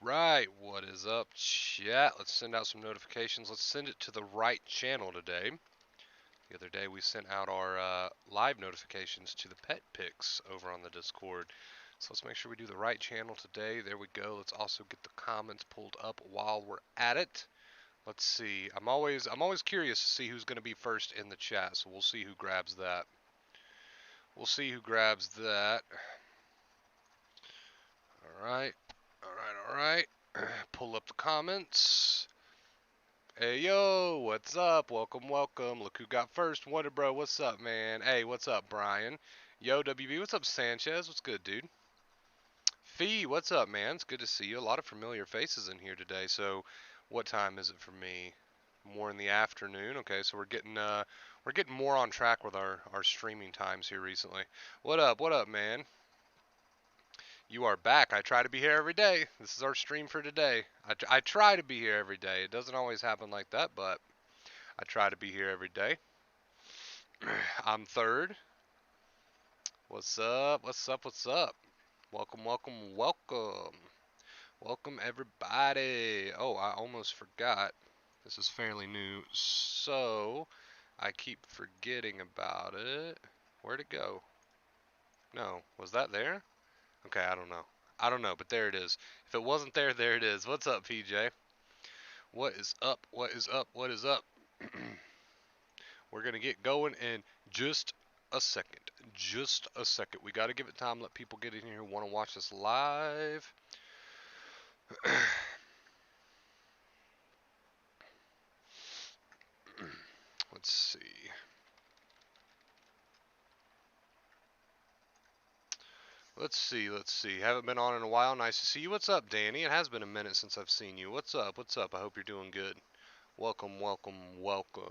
Right, what is up, chat? Let's send out some notifications. Let's send it to the right channel today. The other day we sent out our live notifications to the pet pics over on the Discord. So let's make sure we do the right channel today. There we go. Let's also get the comments pulled up while we're at it. Let's see. I'm always curious to see who's going to be first in the chat. So we'll see who grabs that. We'll see who grabs that. All right. All right. Pull up the comments. Hey yo, what's up? Welcome, welcome. Look who got first. Wonder Bro, what's up, man? Hey, what's up, Brian? Yo, WB, what's up, Sanchez? What's good, dude? Fee, what's up, man? It's good to see you. A lot of familiar faces in here today. So, what time is it for me? More in the afternoon. Okay, so we're getting more on track with our streaming times here recently. What up? What up, man? You are back. I try to be here every day. This is our stream for today. I try to be here every day. It doesn't always happen like that, but I try to be here every day. I'm third. What's up? What's up? What's up? Welcome, welcome, welcome. Welcome, everybody. Oh, I almost forgot. This is fairly new, so I keep forgetting about it. Where'd it go? No, was that there? Okay, I don't know. I don't know, but there it is. If it wasn't there, there it is. What's up, PJ? What is up? What is up? What is up? We're going to get going in just a second. Just a second. We got to give it time, let people get in here who want to watch this live. Let's see. Let's see. Let's see. Haven't been on in a while. Nice to see you. What's up, Danny? It has been a minute since I've seen you. What's up? What's up? I hope you're doing good. Welcome, welcome, welcome.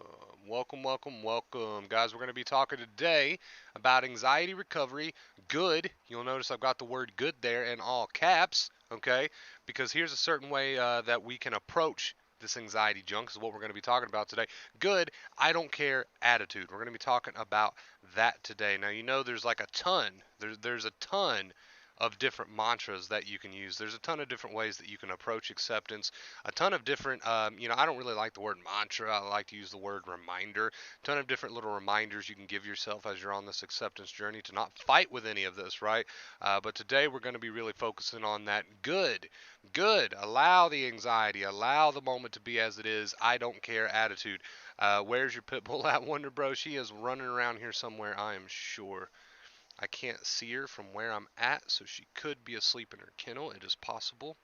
Welcome, welcome, welcome. Guys, we're going to be talking today about anxiety recovery. Good. You'll notice I've got the word good there in all caps, okay? Because here's a certain way that we can approach this anxiety junk, is what we're going to be talking about today. Good, I don't care attitude. We're going to be talking about that today. Now, you know there's like a ton, there's a ton of different mantras that you can use. There's a ton of different ways that you can approach acceptance. A ton of different, I don't really like the word mantra. I like to use the word reminder. A ton of different little reminders you can give yourself as you're on this acceptance journey to not fight with any of this, right? But today we're going to be really focusing on that good. Good. Allow the anxiety. Allow the moment to be as it is. I don't care attitude. Where's your pit bull at, Wonder Bro? She is running around here somewhere, I am sure. I can't see her from where I'm at, so she could be asleep in her kennel. It is possible.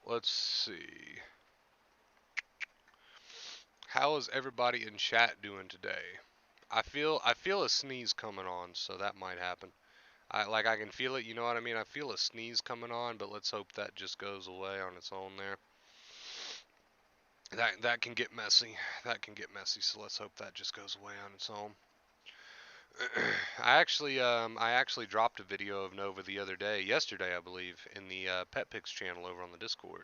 Let's see. How is everybody in chat doing today? I feel a sneeze coming on, so that might happen. I can feel it, you know what I mean? I feel a sneeze coming on, but let's hope that just goes away on its own there. That can get messy. That can get messy, so let's hope that just goes away on its own. I actually dropped a video of Nova the other day, yesterday I believe, in the Pet Pics channel over on the Discord.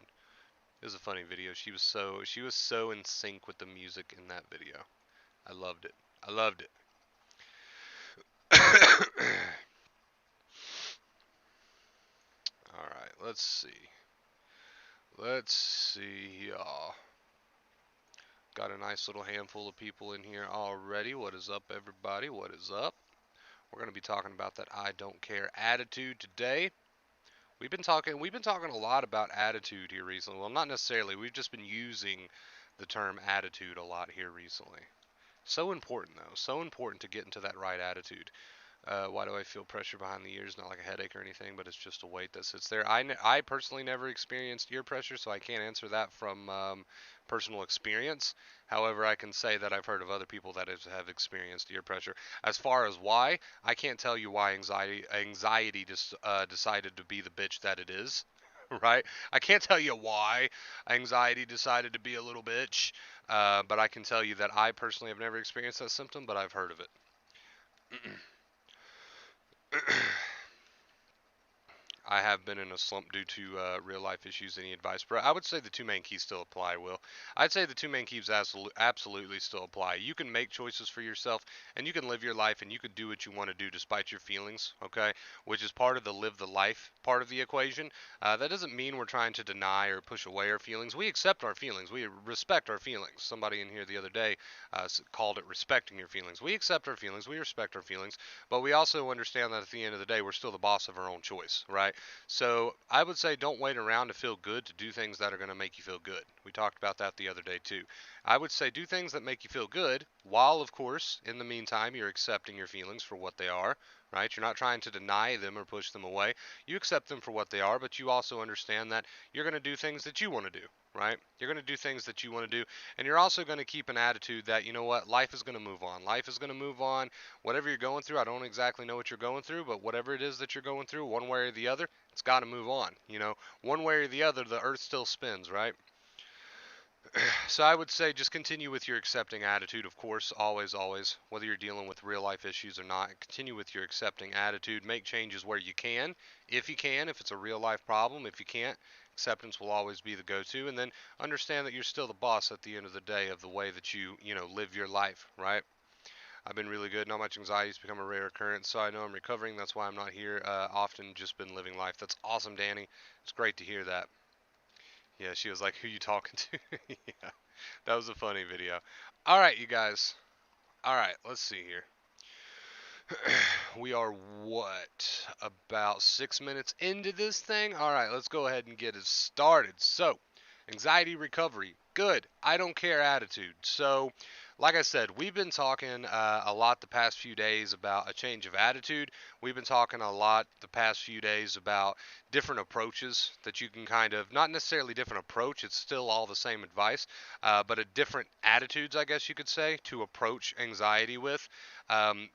It was a funny video. She was so in sync with the music in that video. I loved it. I loved it. All right, let's see. Let's see, y'all. Got a nice little handful of people in here already. What is up, everybody? What is up? We're going to be talking about that I don't care attitude today. We've been talking a lot about attitude here recently. Well, not necessarily. We've just been using the term attitude a lot here recently. So important though. So important to get into that right attitude. Why do I feel pressure behind the ears? Not like a headache or anything, but it's just a weight that sits there. I personally never experienced ear pressure, so I can't answer that from personal experience. However, I can say that I've heard of other people that have experienced ear pressure. As far as why, I can't tell you why anxiety just decided to be the bitch that it is. Right? I can't tell you why anxiety decided to be a little bitch, but I can tell you that I personally have never experienced that symptom, but I've heard of it. I have been in a slump due to real life issues. Any advice, bro? I would say the two main keys still apply, Will. I'd say the two main keys absolutely still apply. You can make choices for yourself, and you can live your life, and you can do what you want to do despite your feelings, okay? Which is part of the live the life part of the equation. That doesn't mean we're trying to deny or push away our feelings. We accept our feelings. We respect our feelings. Somebody in here the other day called it respecting your feelings. We accept our feelings. We respect our feelings. But we also understand that at the end of the day, we're still the boss of our own choice, right? So I would say don't wait around to feel good to do things that are going to make you feel good. We talked about that the other day too. I would say do things that make you feel good, while, of course, in the meantime, you're accepting your feelings for what they are, right? You're not trying to deny them or push them away. You accept them for what they are, but you also understand that you're going to do things that you want to do, right? You're going to do things that you want to do, and you're also going to keep an attitude that, you know what, life is going to move on. Life is going to move on. Whatever you're going through, I don't exactly know what you're going through, but whatever it is that you're going through, one way or the other, it's got to move on. One way or the other, the earth still spins, right? So I would say just continue with your accepting attitude, of course, always, always, whether you're dealing with real life issues or not. Continue with your accepting attitude. Make changes where you can, if it's a real life problem. If you can't, acceptance will always be the go-to. And then understand that you're still the boss at the end of the day of the way that you live your life, right? I've been really good. Not much anxiety has become a rare occurrence, so I know I'm recovering. That's why I'm not here often. Just been living life. That's awesome, Danny. It's great to hear that. Yeah, she was like, "Who you talking to?" Yeah, that was a funny video. All right, you guys. All right, let's see here. We are about 6 minutes into this thing? All right, let's go ahead and get it started. So, anxiety recovery. Good. I don't care attitude. So, like I said, we've been talking a lot the past few days about a change of attitude. We've been talking a lot the past few days about different approaches that you can kind of, not necessarily different approach, it's still all the same advice, but a different attitudes, I guess you could say, to approach anxiety with.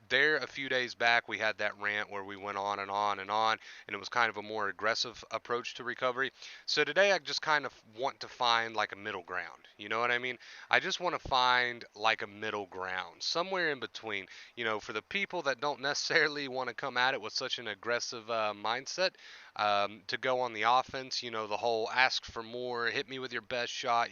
There, a few days back, we had that rant where we went on and on and on, and it was kind of a more aggressive approach to recovery. So today, I just kind of want to find like a middle ground. You know what I mean? I just want to find like a middle ground, somewhere in between. For the people that don't necessarily want to come at it with such an aggressive mindset, to go on the offense, the whole ask for more, hit me with your best shot,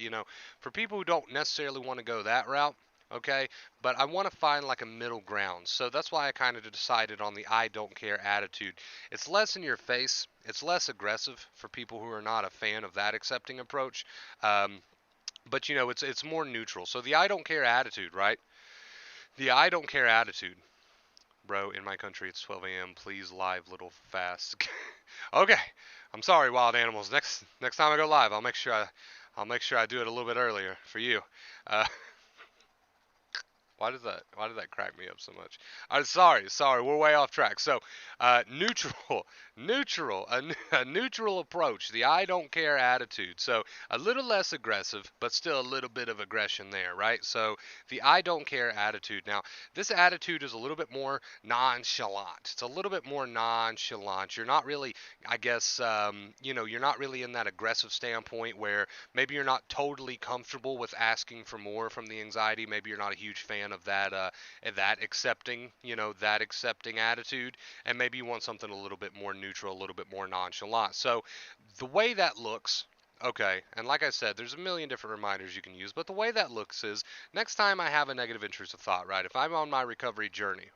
for people who don't necessarily want to go that route. Okay, but I want to find like a middle ground. So that's why I kind of decided on the I don't care attitude. It's less in your face, it's less aggressive for people who are not a fan of that accepting approach. But it's more neutral. So the I don't care attitude, right? The I don't care attitude. Bro, in my country it's 12 a.m. Please live little fast. Okay. I'm sorry, wild animals. Next time I go live, I'll make sure I do it a little bit earlier for you. Uh, why did that crack me up so much? Sorry, we're way off track. So, neutral, a neutral approach, the I don't care attitude. So, a little less aggressive, but still a little bit of aggression there, right? So, the I don't care attitude. Now, this attitude is a little bit more nonchalant. It's a little bit more nonchalant. You're not really, I guess, you're not really in that aggressive standpoint where maybe you're not totally comfortable with asking for more from the anxiety. Maybe you're not a huge fan of that accepting attitude, and maybe you want something a little bit more neutral, a little bit more nonchalant. So the way that looks. Okay, and like I said, there's a million different reminders you can use, but the way that looks is next time I have a negative intrusive thought, right? If I'm on my recovery journey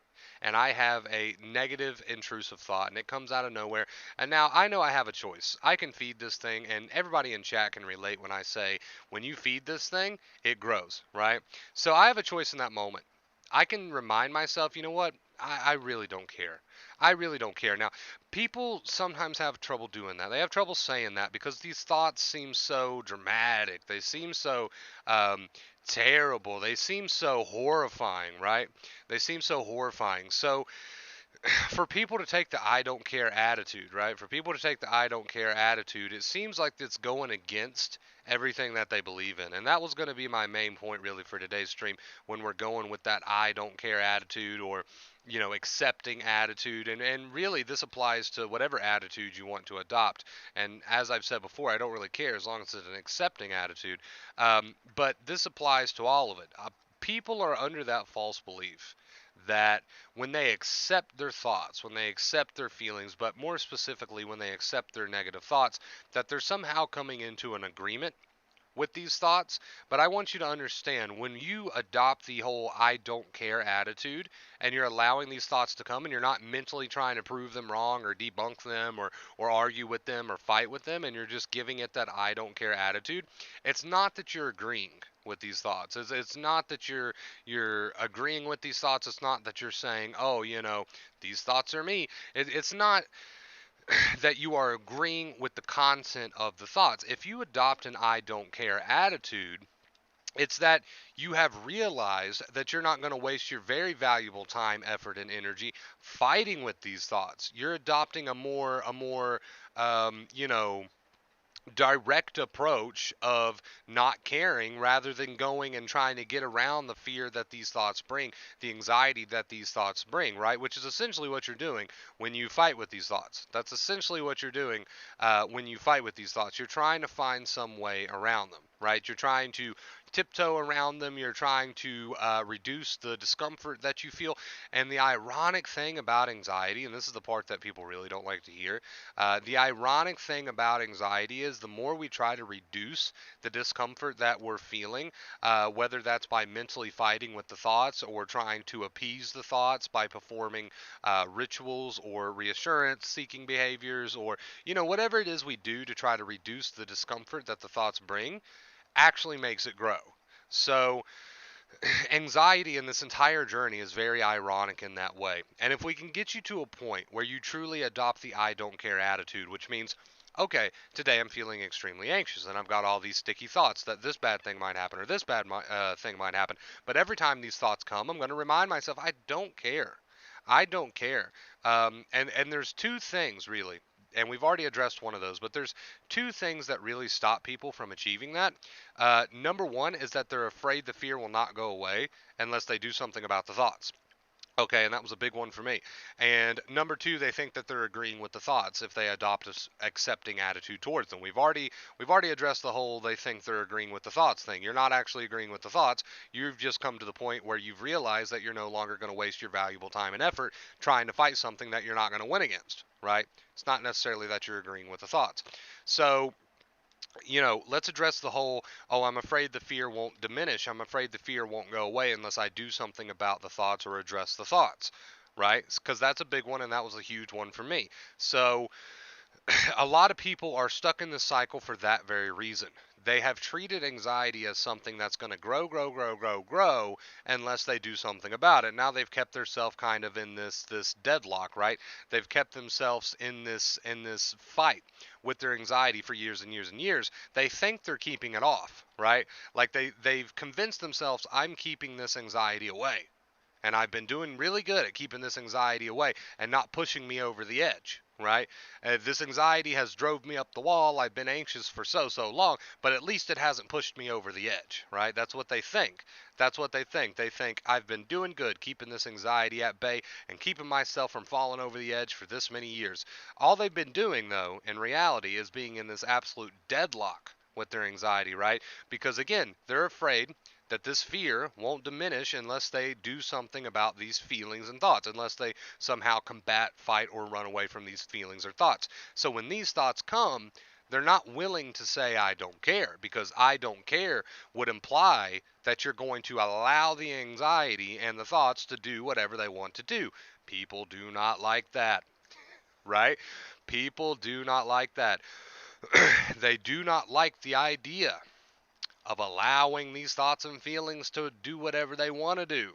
and I have a negative intrusive thought and it comes out of nowhere, and now I know I have a choice. I can feed this thing, and everybody in chat can relate when I say when you feed this thing, it grows, right? So I have a choice in that moment. I can remind myself, you know what? I really don't care. I really don't care. Now, people sometimes have trouble doing that. They have trouble saying that because these thoughts seem so dramatic. They seem so um, terrible. They seem so horrifying, right? They seem so horrifying. So, for people to take the I don't care attitude, right? For people to take the I don't care attitude, it seems like it's going against everything that they believe in. And that was going to be my main point really for today's stream when we're going with that I don't care attitude or accepting attitude. And really this applies to whatever attitude you want to adopt. And as I've said before, I don't really care as long as it's an accepting attitude. But this applies to all of it. People are under that false belief that when they accept their thoughts, when they accept their feelings, but more specifically when they accept their negative thoughts, that they're somehow coming into an agreement with these thoughts. But I want you to understand, when you adopt the whole I don't care attitude and you're allowing these thoughts to come and you're not mentally trying to prove them wrong or debunk them or argue with them or fight with them, and you're just giving it that I don't care attitude, it's not that you're agreeing with these thoughts. It's not that you're agreeing with these thoughts. It's not that you're saying, oh, these thoughts are me. It's not that you are agreeing with the content of the thoughts. If you adopt an I don't care attitude, it's that you have realized that you're not going to waste your very valuable time, effort, and energy fighting with these thoughts. You're adopting a more direct approach of not caring rather than going and trying to get around the fear that these thoughts bring, the anxiety that these thoughts bring, right? Which is essentially what you're doing when you fight with these thoughts. That's essentially what you're doing when you fight with these thoughts. You're trying to find some way around them, right? You're trying to tiptoe around them. You're trying to reduce the discomfort that you feel. And the ironic thing about anxiety, and this is the part that people really don't like to hear, the ironic thing about anxiety is the more we try to reduce the discomfort that we're feeling, whether that's by mentally fighting with the thoughts or trying to appease the thoughts by performing rituals or reassurance seeking behaviors, or whatever it is we do to try to reduce the discomfort that the thoughts bring, actually makes it grow. So anxiety in this entire journey is very ironic in that way. And if we can get you to a point where you truly adopt the I don't care attitude, which means, okay, today I'm feeling extremely anxious and I've got all these sticky thoughts that this bad thing might happen or this thing might happen. But every time these thoughts come, I'm going to remind myself, I don't care. I don't care. And there's two things really, and we've already addressed one of those, but there's two things that really stop people from achieving that. Number one is that they're afraid the fear will not go away unless they do something about the thoughts. Okay, and that was a big one for me. And number two, they think that they're agreeing with the thoughts if they adopt a accepting attitude towards them. We've already addressed the whole they think they're agreeing with the thoughts thing. You're not actually agreeing with the thoughts. You've just come to the point where you've realized that you're no longer going to waste your valuable time and effort trying to fight something that you're not going to win against, right? It's not necessarily that you're agreeing with the thoughts. So let's address the whole, oh, I'm afraid the fear won't diminish. I'm afraid the fear won't go away unless I do something about the thoughts or address the thoughts, right? Because that's a big one, and that was a huge one for me. So a lot of people are stuck in this cycle for that very reason. They have treated anxiety as something that's going to grow, grow, grow, grow, grow unless they do something about it. Now they've kept themselves kind of in this deadlock, right? They've kept themselves in this fight with their anxiety for years and years and years. They think they're keeping it off, right? Like they've convinced themselves, I'm keeping this anxiety away. And I've been doing really good at keeping this anxiety away and not pushing me over the edge, right? This anxiety has drove me up the wall. I've been anxious for so long, but at least it hasn't pushed me over the edge, right? That's what they think. That's what they think. They think I've been doing good keeping this anxiety at bay and keeping myself from falling over the edge for this many years. All they've been doing, though, in reality, is being in this absolute deadlock with their anxiety, right? Because again, they're afraid that this fear won't diminish unless they do something about these feelings and thoughts, unless they somehow combat, fight, or run away from these feelings or thoughts. So when these thoughts come, they're not willing to say, I don't care, because I don't care would imply that you're going to allow the anxiety and the thoughts to do whatever they want to do. People do not like that, right? People do not like that. They do not like the idea of allowing these thoughts and feelings to do whatever they want to do.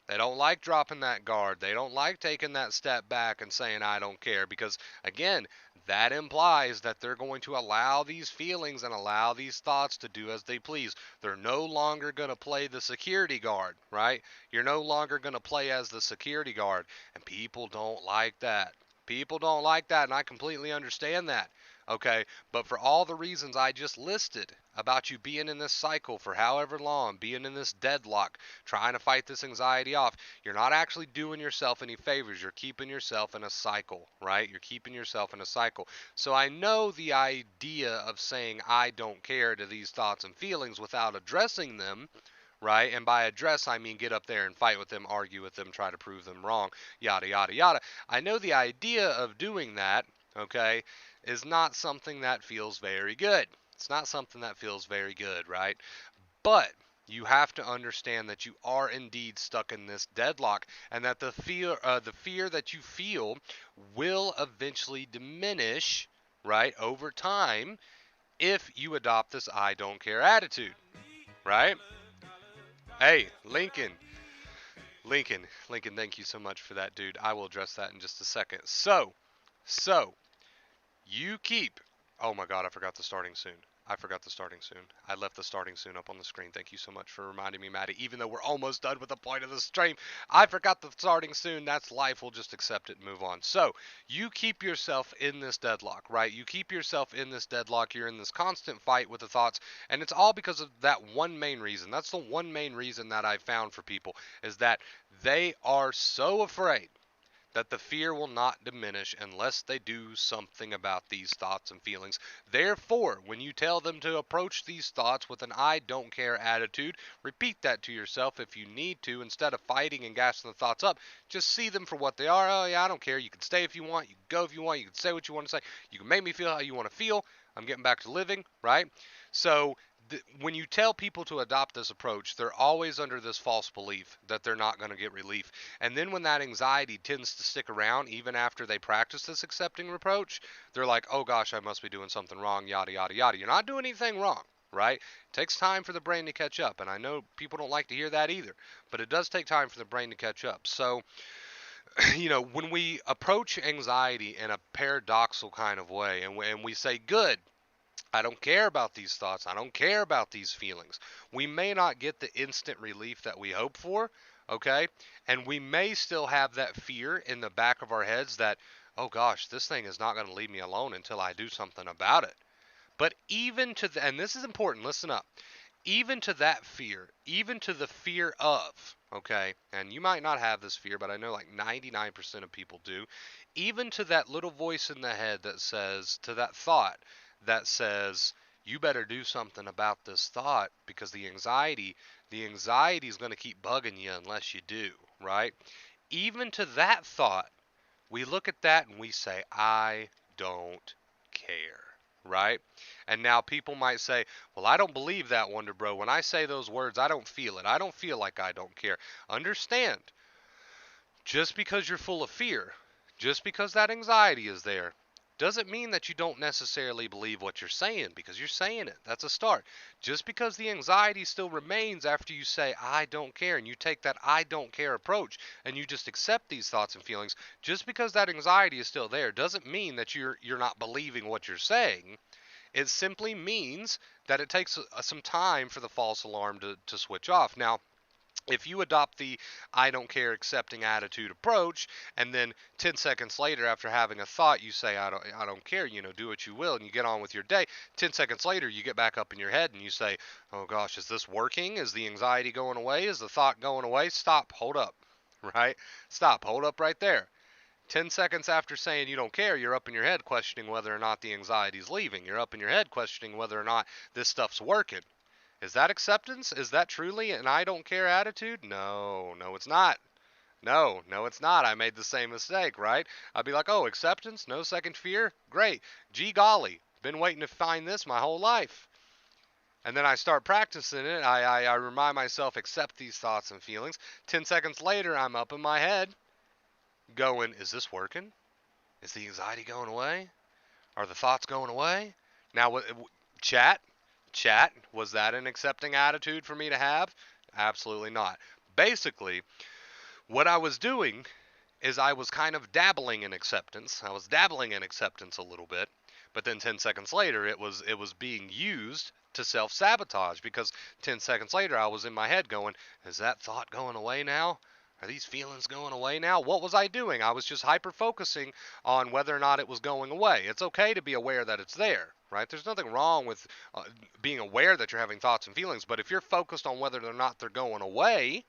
They don't like dropping that guard. They don't like taking that step back and saying, I don't care, because, again, that implies that they're going to allow these feelings and allow these thoughts to do as they please. They're no longer going to play the security guard, right? You're no longer going to play as the security guard, and people don't like that. People don't like that, and I completely understand that. Okay, but for all the reasons I just listed about you being in this cycle for however long, being in this deadlock, trying to fight this anxiety off, you're not actually doing yourself any favors. You're keeping yourself in a cycle, right? You're keeping yourself in a cycle. So I know the idea of saying I don't care to these thoughts and feelings without addressing them, right? And by address, I mean get up there and fight with them, argue with them, try to prove them wrong, yada, yada, yada. I know the idea of doing that, okay, is not something that feels very good. It's not something that feels very good, right? But you have to understand that you are indeed stuck in this deadlock, and that the fear that you feel will eventually diminish, right, over time, if you adopt this I don't care attitude, right? Hey, Lincoln, thank you so much for that, dude. I will address that in just a second. So, you keep. Oh my God, I forgot the starting soon. I forgot the starting soon. I left the starting soon up on the screen. Thank you so much for reminding me, Maddie. Even though we're almost done with the point of the stream, I forgot the starting soon. That's life. We'll just accept it and move on. So, you keep yourself in this deadlock, right? You keep yourself in this deadlock. You're in this constant fight with the thoughts, and it's all because of that one main reason. That's the one main reason that I found for people is that they are so afraid that the fear will not diminish unless they do something about these thoughts and feelings. Therefore, when you tell them to approach these thoughts with an I don't care attitude, repeat that to yourself if you need to. Instead of fighting and gassing the thoughts up, just see them for what they are. Oh, yeah, I don't care. You can stay if you want. You can go if you want. You can say what you want to say. You can make me feel how you want to feel. I'm getting back to living, right? So, when you tell people to adopt this approach, they're always under this false belief that they're not going to get relief. And then when that anxiety tends to stick around, even after they practice this accepting approach, they're like, oh gosh, I must be doing something wrong, yada, yada, yada. You're not doing anything wrong, right? It takes time for the brain to catch up. And I know people don't like to hear that either, but it does take time for the brain to catch up. So, when we approach anxiety in a paradoxical kind of way and we say, good, I don't care about these thoughts. I don't care about these feelings. We may not get the instant relief that we hope for, okay? And we may still have that fear in the back of our heads that, oh gosh, this thing is not going to leave me alone until I do something about it. But even to the, and this is important, listen up. Even to that fear, even to the fear of, okay, and you might not have this fear, but I know like 99% of people do, even to that little voice in the head that says, to that thought that says, you better do something about this thought because the anxiety is going to keep bugging you unless you do, right? Even to that thought, we look at that and we say, I don't care, right? And now people might say, well, I don't believe that, Wonder Bro. When I say those words, I don't feel it. I don't feel like I don't care. Understand, just because you're full of fear, just because that anxiety is there, doesn't mean that you don't necessarily believe what you're saying, because you're saying it. That's a start. Just because the anxiety still remains after you say, I don't care, and you take that I don't care approach, and you just accept these thoughts and feelings, just because that anxiety is still there, doesn't mean that you're not believing what you're saying. It simply means that it takes some time for the false alarm to switch off. Now, if you adopt the I don't care accepting attitude approach, and then 10 seconds later after having a thought you say I don't care, do what you will, and you get on with your day, 10 seconds later you get back up in your head and you say, oh gosh, is this working? Is the anxiety going away? Is the thought going away? Stop, hold up, right? Stop, hold up right there. 10 seconds after saying you don't care, you're up in your head questioning whether or not the anxiety's leaving. You're up in your head questioning whether or not this stuff's working. Is that acceptance? Is that truly an I don't care attitude? No, no, it's not. No, no, it's not. I made the same mistake, right? I'd be like, oh, acceptance, no second fear? Great. Gee golly, been waiting to find this my whole life. And then I start practicing it. I remind myself, accept these thoughts and feelings. 10 seconds later, I'm up in my head going, is this working? Is the anxiety going away? Are the thoughts going away? Now, chat, was that an accepting attitude for me to have? Absolutely not. Basically, what I was doing is I was kind of dabbling in acceptance. I was dabbling in acceptance a little bit, but then 10 seconds later it was being used to self-sabotage, because 10 seconds later I was in my head going, is that thought going away now? Are these feelings going away now? What was I doing? I was just hyper-focusing on whether or not it was going away. It's okay to be aware that it's there, right? There's nothing wrong with being aware that you're having thoughts and feelings, but if you're focused on whether or not they're going away,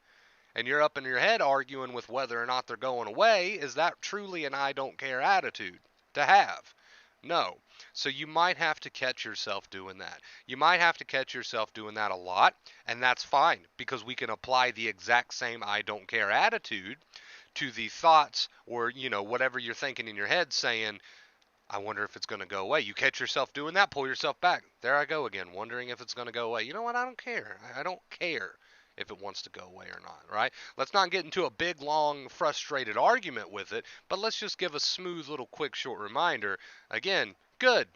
and you're up in your head arguing with whether or not they're going away, is that truly an I don't care attitude to have? No. So you might have to catch yourself doing that. You might have to catch yourself doing that a lot, and that's fine because we can apply the exact same I don't care attitude to the thoughts or, whatever you're thinking in your head saying, I wonder if it's going to go away. You catch yourself doing that, pull yourself back. There I go again, wondering if it's going to go away. You know what? I don't care. I don't care if it wants to go away or not, right? Let's not get into a big, long, frustrated argument with it, but let's just give a smooth, little, quick, short reminder. Again, good.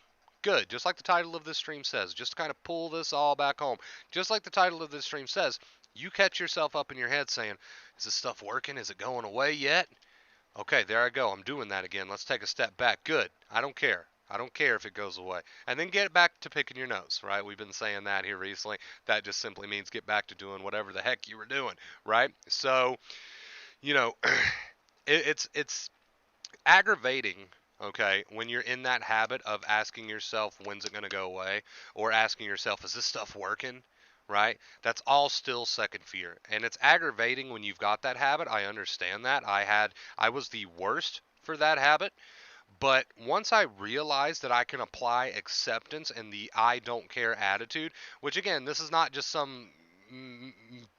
Good. Just like the title of this stream says, just to kind of pull this all back home. Just like the title of this stream says, you catch yourself up in your head saying, is this stuff working? Is it going away yet? Okay, there I go. I'm doing that again. Let's take a step back. Good. I don't care. I don't care if it goes away. And then get back to picking your nose, right? We've been saying that here recently. That just simply means get back to doing whatever the heck you were doing, right? So, you know, it's aggravating, okay, when you're in that habit of asking yourself, when's it going to go away? Or asking yourself, is this stuff working? Right? That's all still second fear. And it's aggravating when you've got that habit. I understand that. I was the worst for that habit. But once I realized that I can apply acceptance and the I don't care attitude, which again, this is not just some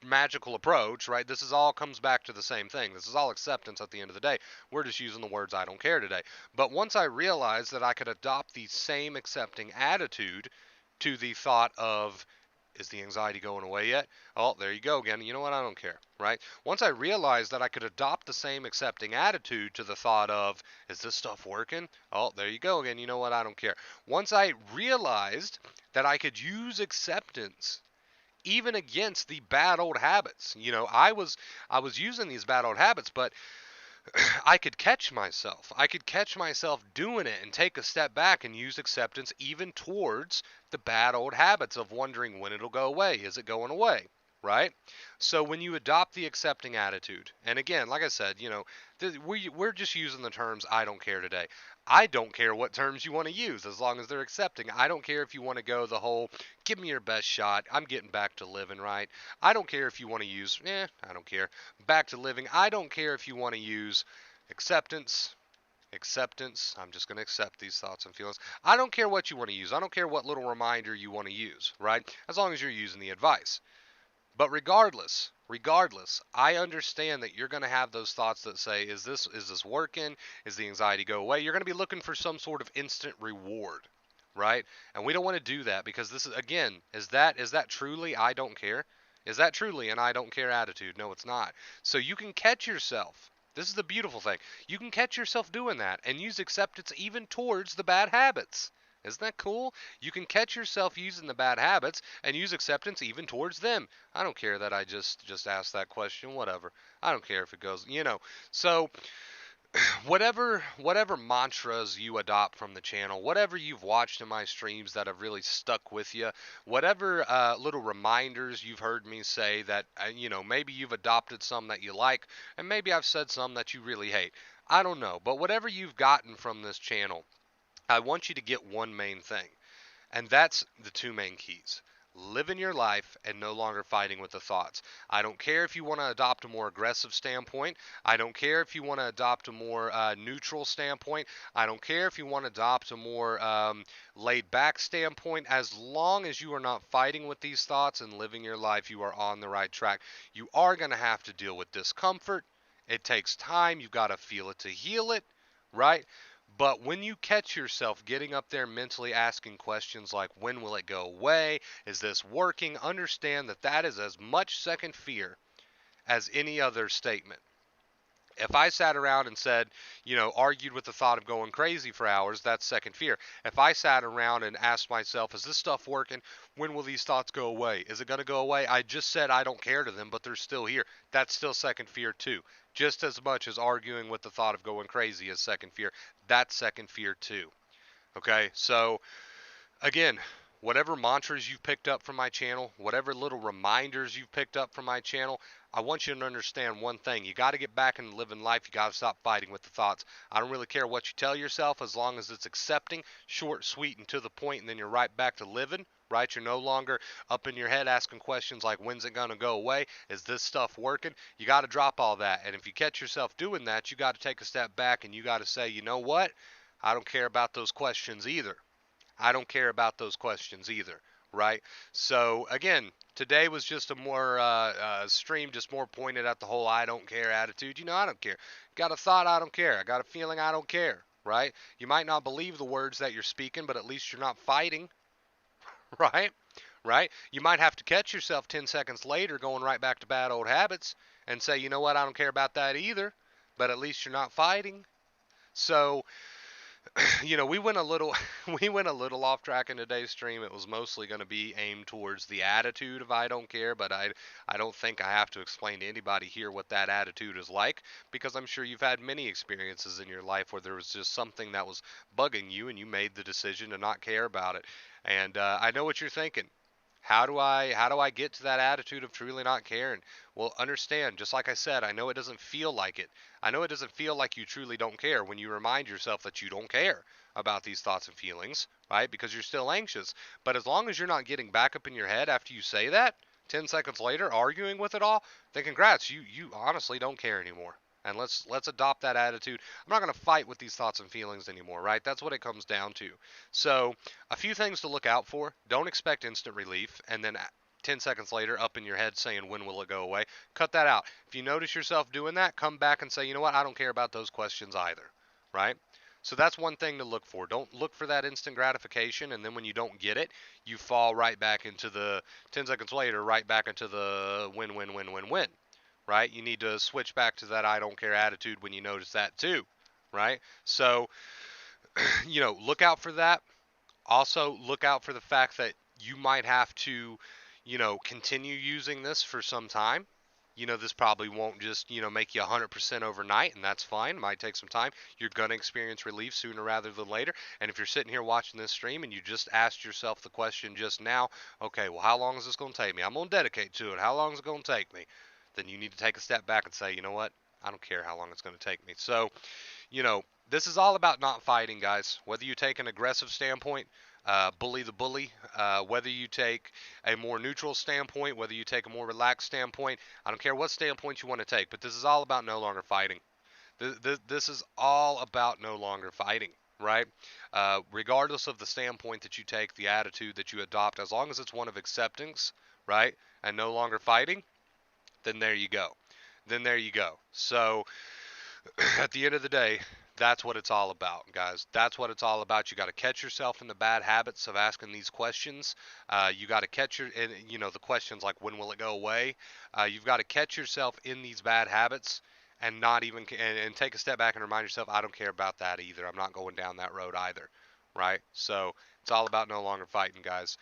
magical approach, right? This is all comes back to the same thing. This is all acceptance at the end of the day. We're just using the words I don't care today. But once I realized that I could adopt the same accepting attitude to the thought of, is the anxiety going away yet? Oh, there you go again. You know what? I don't care, right? Once I realized that I could adopt the same accepting attitude to the thought of, is this stuff working? Oh, there you go again. You know what? I don't care. Once I realized that I could use acceptance even against the bad old habits. I was using these bad old habits, but I could catch myself. I could catch myself doing it and take a step back and use acceptance even towards the bad old habits of wondering when it'll go away. Is it going away? Right? So when you adopt the accepting attitude, and again, like I said, we're just using the terms I don't care today. I don't care what terms you want to use as long as they're accepting. I don't care if you want to go the whole give me your best shot. I'm getting back to living, right? I don't care if you want to use I don't care. Back to living. I don't care if you want to use acceptance. Acceptance. I'm just going to accept these thoughts and feelings. I don't care what you want to use. I don't care what little reminder you want to use, right? As long as you're using the advice. But regardless, I understand that you're going to have those thoughts that say, is this working? Is the anxiety go away? You're going to be looking for some sort of instant reward, right? And we don't want to do that because this is, again, is that truly I don't care? Is that truly an I don't care attitude? No, it's not. So you can catch yourself. This is the beautiful thing. You can catch yourself doing that and use acceptance even towards the bad habits. Isn't that cool? You can catch yourself using the bad habits and use acceptance even towards them. I don't care that I just asked that question, whatever. I don't care if it goes. So whatever mantras you adopt from the channel, whatever you've watched in my streams that have really stuck with you, whatever little reminders you've heard me say that maybe you've adopted some that you like, and maybe I've said some that you really hate. I don't know, but whatever you've gotten from this channel, I want you to get one main thing, and that's the two main keys. Living your life and no longer fighting with the thoughts. I don't care if you want to adopt a more aggressive standpoint. I don't care if you want to adopt a more neutral standpoint. I don't care if you want to adopt a more laid back standpoint. As long as you are not fighting with these thoughts and living your life, you are on the right track. You are going to have to deal with discomfort. It takes time. You've got to feel it to heal it, right? But when you catch yourself getting up there mentally asking questions like, when will it go away? Is this working? Understand that that is as much second fear as any other statement. If I sat around and said, argued with the thought of going crazy for hours, that's second fear. If I sat around and asked myself, is this stuff working? When will these thoughts go away? Is it going to go away? I just said I don't care to them, but they're still here. That's still second fear too. Just as much as arguing with the thought of going crazy is second fear. That's second fear too. Okay, so again, whatever mantras you've picked up from my channel, whatever little reminders you've picked up from my channel, I want you to understand one thing. You got to get back into living life. You got to stop fighting with the thoughts. I don't really care what you tell yourself as long as it's accepting, short, sweet, and to the point, and then you're right back to living, right? You're no longer up in your head asking questions like, when's it going to go away? Is this stuff working? You got to drop all that. And if you catch yourself doing that, you got to take a step back and you got to say, you know what? I don't care about those questions either. I don't care about those questions either, right? So again, today was just a more stream, just more pointed at the whole I don't care attitude. I don't care. Got a thought, I don't care. I got a feeling, I don't care, right? You might not believe the words that you're speaking, but at least you're not fighting, right? Right? You might have to catch yourself 10 seconds later going right back to bad old habits and say, you know what, I don't care about that either, but at least you're not fighting. So, we went a little we went a little off track in today's stream. It was mostly going to be aimed towards the attitude of I don't care, but I don't think I have to explain to anybody here what that attitude is like, because I'm sure you've had many experiences in your life where there was just something that was bugging you and you made the decision to not care about it. And I know what you're thinking. How do I get to that attitude of truly not caring? Well, understand, just like I said, I know it doesn't feel like it. I know it doesn't feel like you truly don't care when you remind yourself that you don't care about these thoughts and feelings, right? Because you're still anxious. But as long as you're not getting back up in your head after you say that, 10 seconds later arguing with it all, then congrats, you honestly don't care anymore. And let's adopt that attitude. I'm not going to fight with these thoughts and feelings anymore, right? That's what it comes down to. So, a few things to look out for. Don't expect instant relief and then 10 seconds later up in your head saying, when will it go away? Cut that out. If you notice yourself doing that, come back and say, you know what, I don't care about those questions either, right? So that's one thing to look for. Don't look for that instant gratification, and then when you don't get it, you fall right back into the 10 seconds later, right back into the win, win, win, win, win, right? You need to switch back to that I don't care attitude when you notice that too, right? So, look out for that. Also, look out for the fact that you might have to, continue using this for some time. This probably won't just, make you 100% overnight, and that's fine. It might take some time. You're going to experience relief sooner rather than later. And if you're sitting here watching this stream and you just asked yourself the question just now, okay, well, how long is this going to take me? I'm going to dedicate to it. How long is it going to take me? Then you need to take a step back and say, you know what? I don't care how long it's going to take me. So, this is all about not fighting, guys. Whether you take an aggressive standpoint, bully the bully, whether you take a more neutral standpoint, whether you take a more relaxed standpoint, I don't care what standpoint you want to take, but this is all about no longer fighting. This is all about no longer fighting, right? Regardless of the standpoint that you take, the attitude that you adopt, as long as it's one of acceptance, right, and no longer fighting, then there you go. Then there you go. So, at the end of the day, that's what it's all about, guys. That's what it's all about. You got to catch yourself in the bad habits of asking these questions. You got to catch the questions like when will it go away. You've got to catch yourself in these bad habits and not even and take a step back and remind yourself, I don't care about that either. I'm not going down that road either, right? So it's all about no longer fighting, guys.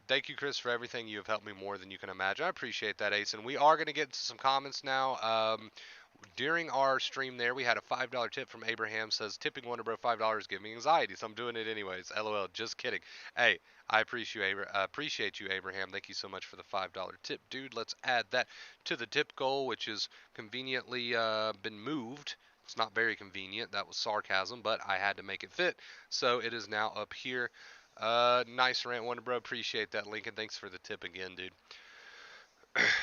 Thank you, Chris, for everything. You have helped me more than you can imagine. I appreciate that, Ace. And we are going to get into some comments now. During our stream there, we had a $5 tip from Abraham. Says, tipping Wonder Bro $5 give me anxiety, so I'm doing it anyways. LOL, just kidding. Hey, I appreciate you, Abraham. Thank you so much for the $5 tip, dude. Let's add that to the tip goal, which is conveniently been moved. It's not very convenient. That was sarcasm, but I had to make it fit. So it is now up here. Nice rant, Wonder Bro. Appreciate that, Lincoln. Thanks for the tip again, dude.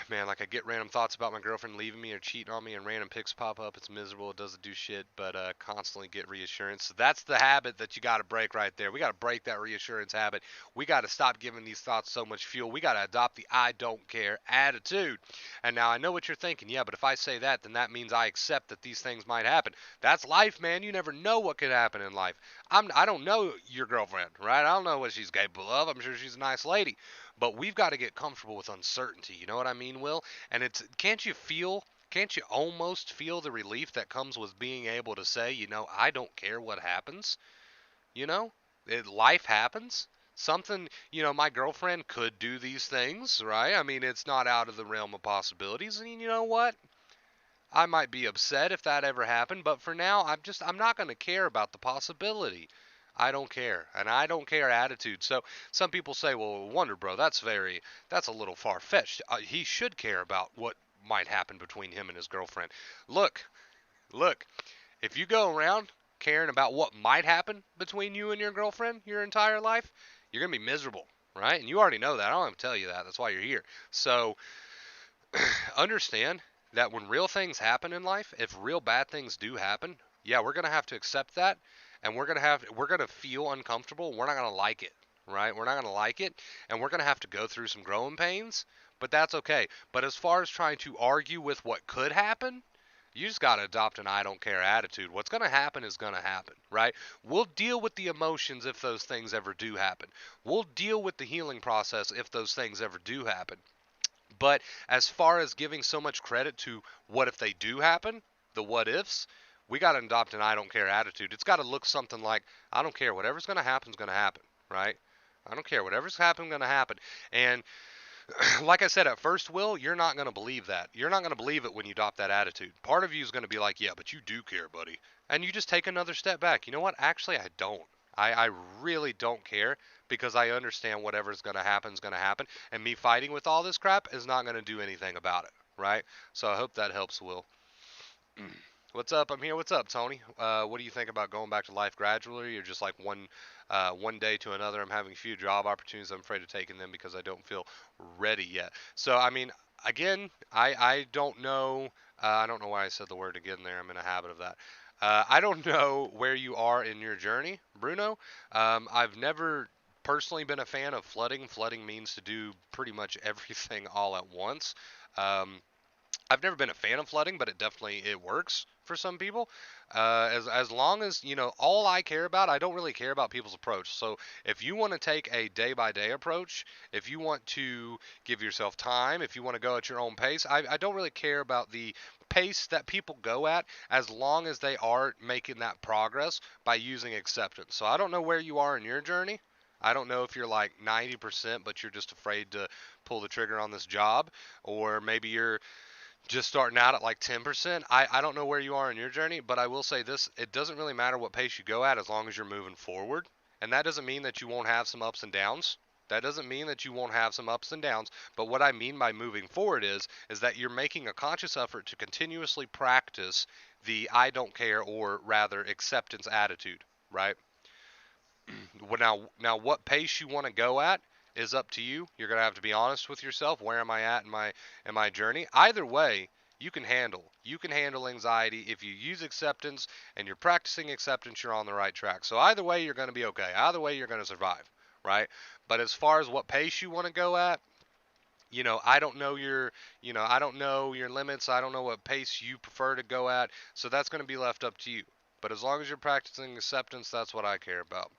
Man, like I get random thoughts about my girlfriend leaving me or cheating on me, and random pics pop up. It's miserable. It doesn't do shit, but constantly get reassurance. So that's the habit that you got to break right there. We got to break that reassurance habit. We got to stop giving these thoughts so much fuel. We got to adopt the I don't care attitude. And now I know what you're thinking. Yeah, but if I say that, then that means I accept that these things might happen. That's life, man. You never know what could happen in life. I don't know your girlfriend, right? I don't know what she's capable of. I'm sure she's a nice lady. But we've got to get comfortable with uncertainty. You know what I mean, Will? And can't you almost feel the relief that comes with being able to say, I don't care what happens? Life happens. Something, my girlfriend could do these things, right? I mean, it's not out of the realm of possibilities. And you know what? I might be upset if that ever happened, but for now, I'm not going to care about the possibility. I don't care, and I don't care attitude. So some people say, well, Wonder Bro, that's a little far-fetched. He should care about what might happen between him and his girlfriend. Look, if you go around caring about what might happen between you and your girlfriend your entire life, you're going to be miserable, right? And you already know that. I don't have to tell you that. That's why you're here. So understand that when real things happen in life, if real bad things do happen, yeah, we're going to have to accept that. and we're gonna feel uncomfortable. We're not gonna like it, right? We're not gonna like it, and we're gonna have to go through some growing pains. But that's okay. But as far as trying to argue with what could happen, you just got to adopt an I don't care attitude. What's going to happen is going to happen, right? We'll deal with the emotions if those things ever do happen. We'll deal with the healing process if those things ever do happen. But as far as giving so much credit to what if they do happen, the what ifs, we got to adopt an I don't care attitude. It's got to look something like I don't care. Whatever's going to happen is going to happen, right? I don't care. Whatever's happening, going to happen. And like I said at first, Will, you're not going to believe that. You're not going to believe it when you adopt that attitude. Part of you is going to be like, yeah, but you do care, buddy. And you just take another step back. You know what? Actually, I don't. I really don't care because I understand whatever's going to happen is going to happen. And me fighting with all this crap is not going to do anything about it, right? So I hope that helps, Will. What's up? I'm here. What's up, Tony? What do you think about going back to life gradually, or just like one day to another? I'm having a few job opportunities. I'm afraid of taking them because I don't feel ready yet. So, I mean, again, I don't know. I don't know why I said the word again there. I'm in a habit of that. I don't know where you are in your journey, Bruno. I've never personally been a fan of flooding. Flooding means to do pretty much everything all at once. Um, I've never been a fan of flooding, but it works for some people. As long as all I care about, I don't really care about people's approach. So if you want to take a day by day approach, if you want to give yourself time, if you want to go at your own pace, I don't really care about the pace that people go at as long as they are making that progress by using acceptance. So I don't know where you are in your journey. I don't know if you're like 90%, but you're just afraid to pull the trigger on this job, or maybe you're just starting out at like 10%. I don't know where you are in your journey, but I will say this, it doesn't really matter what pace you go at as long as you're moving forward. And that doesn't mean that you won't have some ups and downs. That doesn't mean that you won't have some ups and downs, but what I mean by moving forward is that you're making a conscious effort to continuously practice the I don't care, or rather acceptance attitude, right? Now, what pace you want to go at is up to you. You're gonna have to be honest with yourself. Where am I at in my journey? Either way, you can handle. You can handle anxiety if you use acceptance and you're practicing acceptance. You're on the right track. So either way, you're gonna be okay. Either way, you're gonna survive, right? But as far as what pace you want to go at, I don't know I don't know your limits. I don't know what pace you prefer to go at. So that's gonna be left up to you. But as long as you're practicing acceptance, that's what I care about.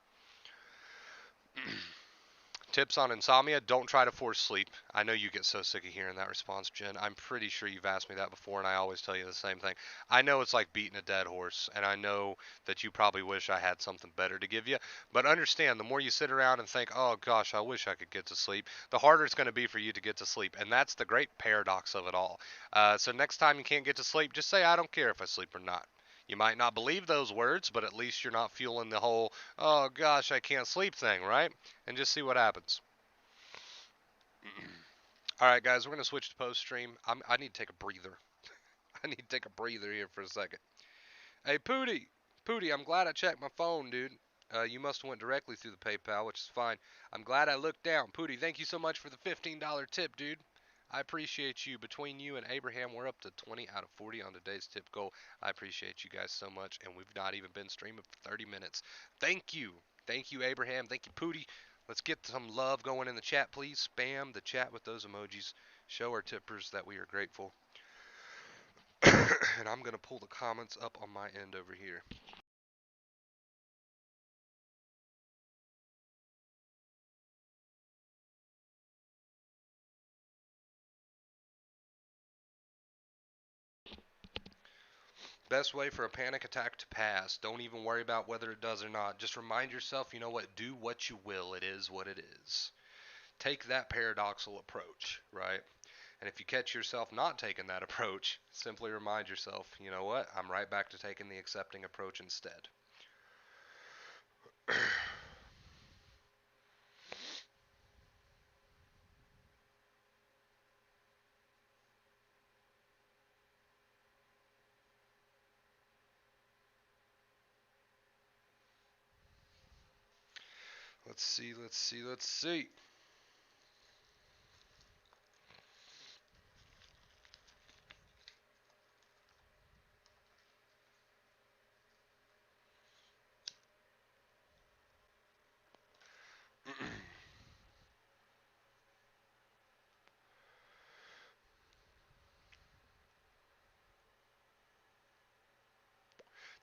Tips on insomnia: don't try to force sleep. I know you get so sick of hearing that response, Jen. I'm pretty sure you've asked me that before, and I always tell you the same thing. I know it's like beating a dead horse, and I know that you probably wish I had something better to give you. But understand, the more you sit around and think, oh gosh, I wish I could get to sleep, the harder it's going to be for you to get to sleep. And that's the great paradox of it all. So next time you can't get to sleep, just say, I don't care if I sleep or not. You might not believe those words, but at least you're not feeling the whole, oh gosh, I can't sleep thing, right? And just see what happens. All right, guys, we're going to switch to post stream. I need to take a breather. I need to take a breather here for a second. Hey, Pooty. Pooty, I'm glad I checked my phone, dude. You must have went directly through the PayPal, which is fine. I'm glad I looked down. Pooty, thank you so much for the $15 tip, dude. I appreciate you. Between you and Abraham, we're up to 20 out of 40 on today's tip goal. I appreciate you guys so much, and we've not even been streaming for 30 minutes. Thank you. Thank you, Abraham. Thank you, Pooty. Let's get some love going in the chat, please. Spam the chat with those emojis. Show our tippers that we are grateful. And I'm going to pull the comments up on my end over here. Best way for a panic attack to pass. Don't even worry about whether it does or not. Just remind yourself, you know what? Do what you will. It is what it is. Take that paradoxical approach, right? And if you catch yourself not taking that approach, simply remind yourself, you know what? I'm right back to taking the accepting approach instead. Let's see, let's see, let's see.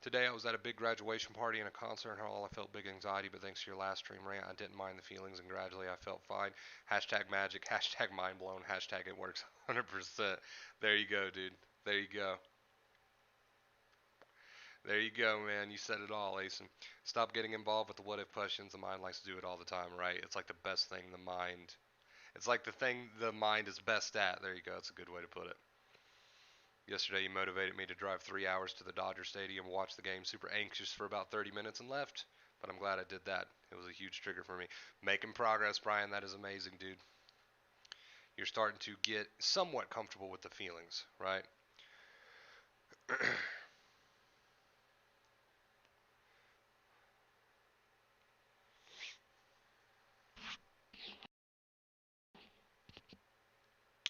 Today I was at a big graduation party in a concert hall. I felt big anxiety, but thanks to your last stream rant, I didn't mind the feelings, and gradually I felt fine. Hashtag magic, hashtag mind blown, hashtag it works 100%. There you go, dude. There you go. There you go, man. You said it all, Asen. Stop getting involved with the what if questions. The mind likes to do it all the time, right? It's like the best thing the mind. It's like the thing the mind is best at. There you go. That's a good way to put it. Yesterday, you motivated me to drive 3 hours to the Dodger Stadium, watch the game, super anxious for about 30 minutes, and left. But I'm glad I did that. It was a huge trigger for me. Making progress, Brian. That is amazing, dude. You're starting to get somewhat comfortable with the feelings, right?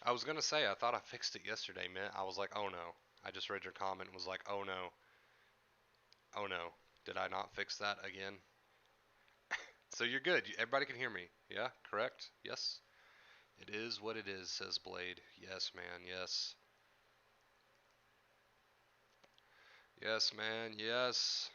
I was gonna say I thought I fixed it yesterday, man. I was like, oh no. I just read your comment and was like, oh no, oh no. Did I not fix that again? So you're good. Everybody can hear me. Yeah, correct? Yes. It is what it is, says Blade. Yes, man. Yes. Yes, man. Yes.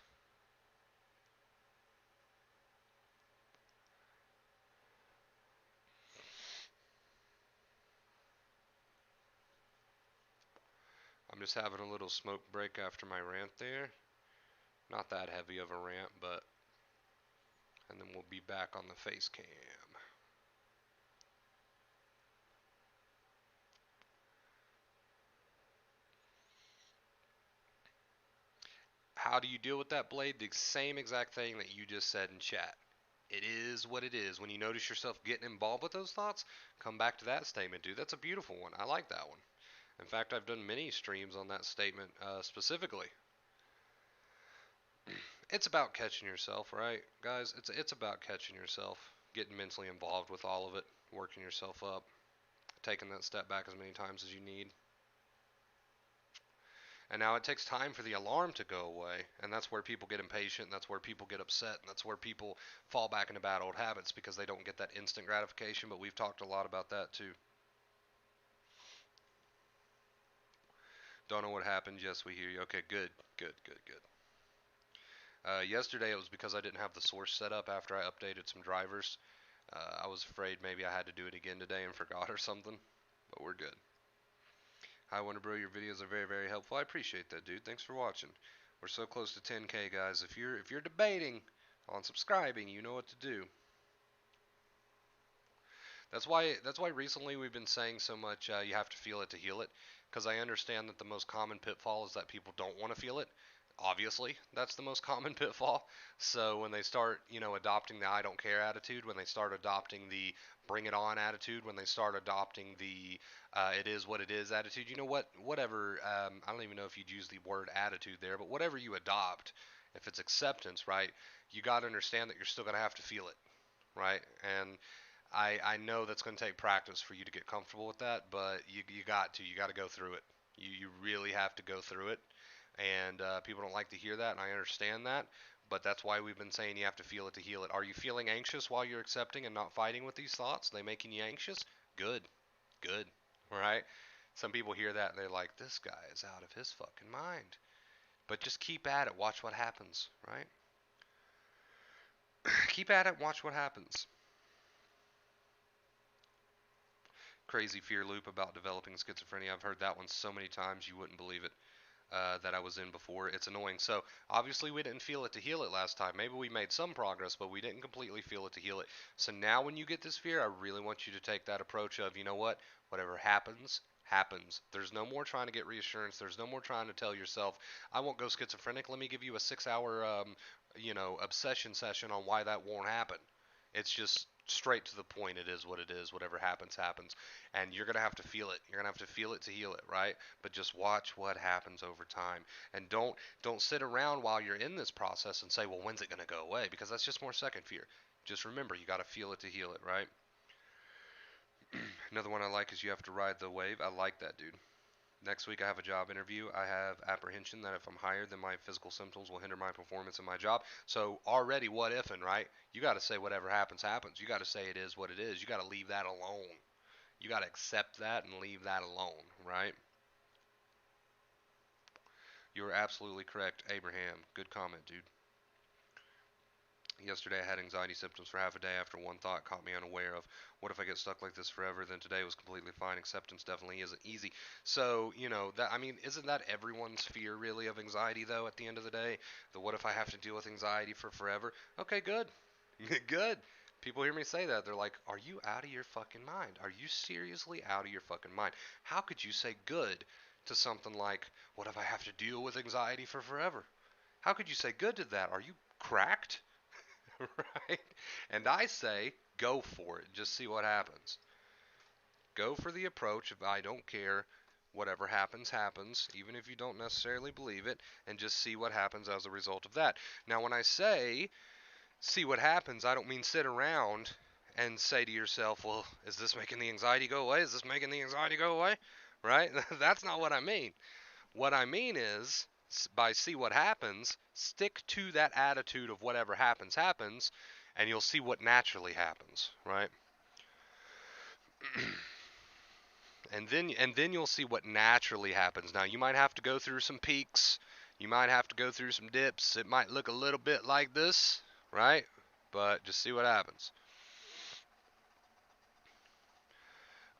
I'm just having a little smoke break after my rant there. Not that heavy of a rant, but. And then we'll be back on the face cam. How do you deal with that, Blade? The same exact thing that you just said in chat. It is what it is. When you notice yourself getting involved with those thoughts, come back to that statement, dude. That's a beautiful one. I like that one. In fact, I've done many streams on that statement specifically. It's about catching yourself, right, guys? It's about catching yourself, getting mentally involved with all of it, working yourself up, taking that step back as many times as you need. And now it takes time for the alarm to go away, and that's where people get impatient, and that's where people get upset, and that's where people fall back into bad old habits because they don't get that instant gratification, but we've talked a lot about that too. Don't know what happened. Yes, we hear you. Okay, good, good, good, good. Yesterday it was because I didn't have the source set up after I updated some drivers. I was afraid maybe I had to do it again today and forgot or something, but we're good. Hi, Wonder Bro. Your videos are very, very helpful. I appreciate that, dude. Thanks for watching. We're so close to 10K, guys. If you're debating on subscribing, you know what to do. That's why recently we've been saying so much. You have to feel it to heal it, because I understand that the most common pitfall is that people don't want to feel it. Obviously, that's the most common pitfall. So when they start, adopting the I don't care attitude, when they start adopting the bring it on attitude, when they start adopting the it is what it is attitude, whatever. I don't even know if you'd use the word attitude there, but whatever you adopt, if it's acceptance, right? You got to understand that you're still gonna have to feel it, right? And I know that's going to take practice for you to get comfortable with that, but you got to go through it. You really have to go through it, and people don't like to hear that, and I understand that. But that's why we've been saying you have to feel it to heal it. Are you feeling anxious while you're accepting and not fighting with these thoughts? Are they making you anxious? Good, good, right? Some people hear that and they're like, "This guy is out of his fucking mind." But just keep at it. Watch what happens, right? Keep at it. Watch what happens. Crazy fear loop about developing schizophrenia. I've heard that one so many times you wouldn't believe it. That I was in before. It's annoying. So obviously we didn't feel it to heal it last time. Maybe we made some progress, but we didn't completely feel it to heal it. So now when you get this fear, I really want you to take that approach of, you know what, whatever happens, happens. There's no more trying to get reassurance. There's no more trying to tell yourself, I won't go schizophrenic. Let me give you a 6 hour, obsession session on why that won't happen. It's just straight to the point. It is what it is. Whatever happens, happens. And you're going to have to feel it. You're going to have to feel it to heal it, right? But just watch what happens over time. And don't sit around while you're in this process and say, "Well, when's it going to go away?" Because that's just more second fear. Just remember, you got to feel it to heal it, right? Another one I like is you have to ride the wave. I like that, dude. Next week I have a job interview. I have apprehension that if I'm hired, then my physical symptoms will hinder my performance in my job. So already what ifing, right? You got to say whatever happens, happens. You got to say it is what it is. You got to leave that alone. You got to accept that and leave that alone, right? You are absolutely correct, Abraham. Good comment, dude. Yesterday I had anxiety symptoms for half a day after one thought caught me unaware of what if I get stuck like this forever. Then today was completely fine. Acceptance definitely isn't easy. So, that I mean, isn't that everyone's fear really of anxiety though at the end of the day? The what if I have to deal with anxiety for forever? Okay, good. Good. People hear me say that. They're like, "Are you out of your fucking mind? Are you seriously out of your fucking mind? How could you say good to something like, what if I have to deal with anxiety for forever? How could you say good to that? Are you cracked?" Right? And I say, go for it. Just see what happens. Go for the approach of I don't care. Whatever happens, happens, even if you don't necessarily believe it, and just see what happens as a result of that. Now, when I say see what happens, I don't mean sit around and say to yourself, well, is this making the anxiety go away? Is this making the anxiety go away? Right? That's not what I mean. What I mean is, by see what happens, stick to that attitude of whatever happens, happens, and you'll see what naturally happens, right? And then you'll see what naturally happens. Now, you might have to go through some peaks, you might have to go through some dips. It might look a little bit like this, right? But just see what happens.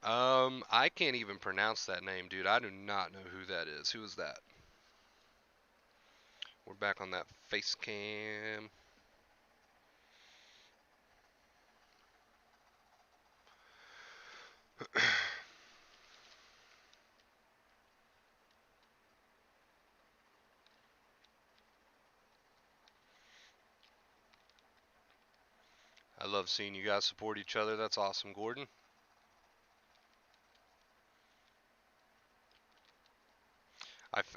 I can't even pronounce that name, dude. I do not know who that is. Who is that? We're back on that face cam. I love seeing you guys support each other. That's awesome, Gordon.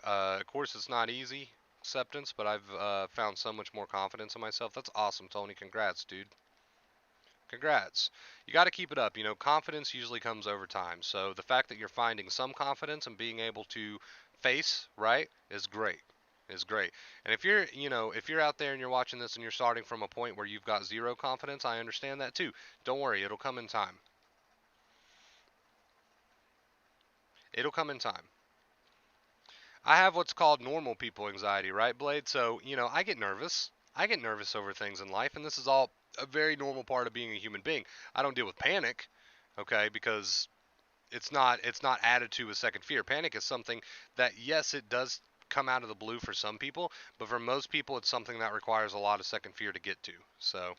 Of course, it's not easy, acceptance, but I've found so much more confidence in myself. That's awesome, Tony. Congrats, dude. Congrats. You got to keep it up. Confidence usually comes over time. So the fact that you're finding some confidence and being able to face, right, is great. Is great. And if you're out there and you're watching this and you're starting from a point where you've got zero confidence, I understand that too. Don't worry, it'll come in time. It'll come in time. I have what's called normal people anxiety, right, Blade? So, I get nervous. I get nervous over things in life, and this is all a very normal part of being a human being. I don't deal with panic, okay, because it's not added to a second fear. Panic is something that, yes, it does come out of the blue for some people, but for most people it's something that requires a lot of second fear to get to. So,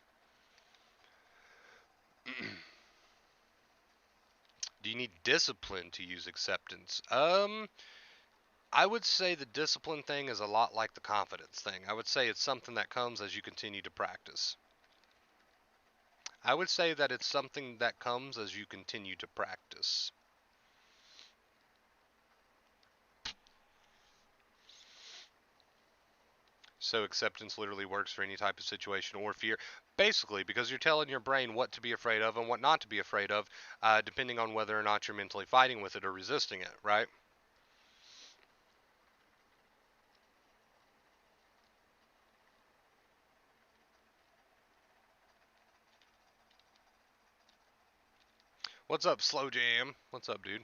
do you need discipline to use acceptance? I would say the discipline thing is a lot like the confidence thing. I would say it's something that comes as you continue to practice. I would say that it's something that comes as you continue to practice. So acceptance literally works for any type of situation or fear. Basically, because you're telling your brain what to be afraid of and what not to be afraid of, depending on whether or not you're mentally fighting with it or resisting it, right? What's up, Slow Jam? What's up, dude?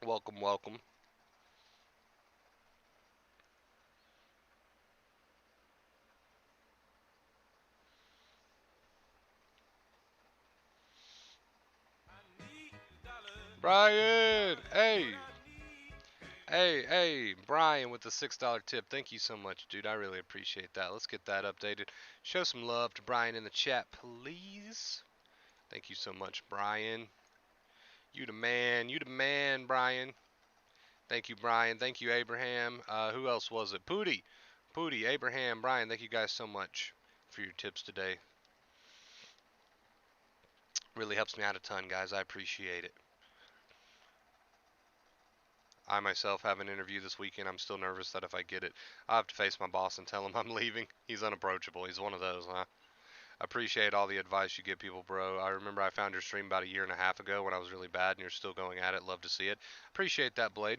Welcome, welcome. Brian! Hey! Hey, Brian with the $6 tip. Thank you so much, dude. I really appreciate that. Let's get that updated. Show some love to Brian in the chat, please. Thank you so much, Brian. You the man. You the man, Brian. Thank you, Brian. Thank you, Abraham. Who else was it? Pooty, Abraham, Brian. Thank you guys so much for your tips today. Really helps me out a ton, guys. I appreciate it. I myself have an interview this weekend. I'm still nervous that if I get it, I have to face my boss and tell him I'm leaving. He's unapproachable. He's one of those, huh? Appreciate all the advice you give people, bro. I remember I found your stream about a year and a half ago when I was really bad, and you're still going at it. Love to see it. Appreciate that, Blade.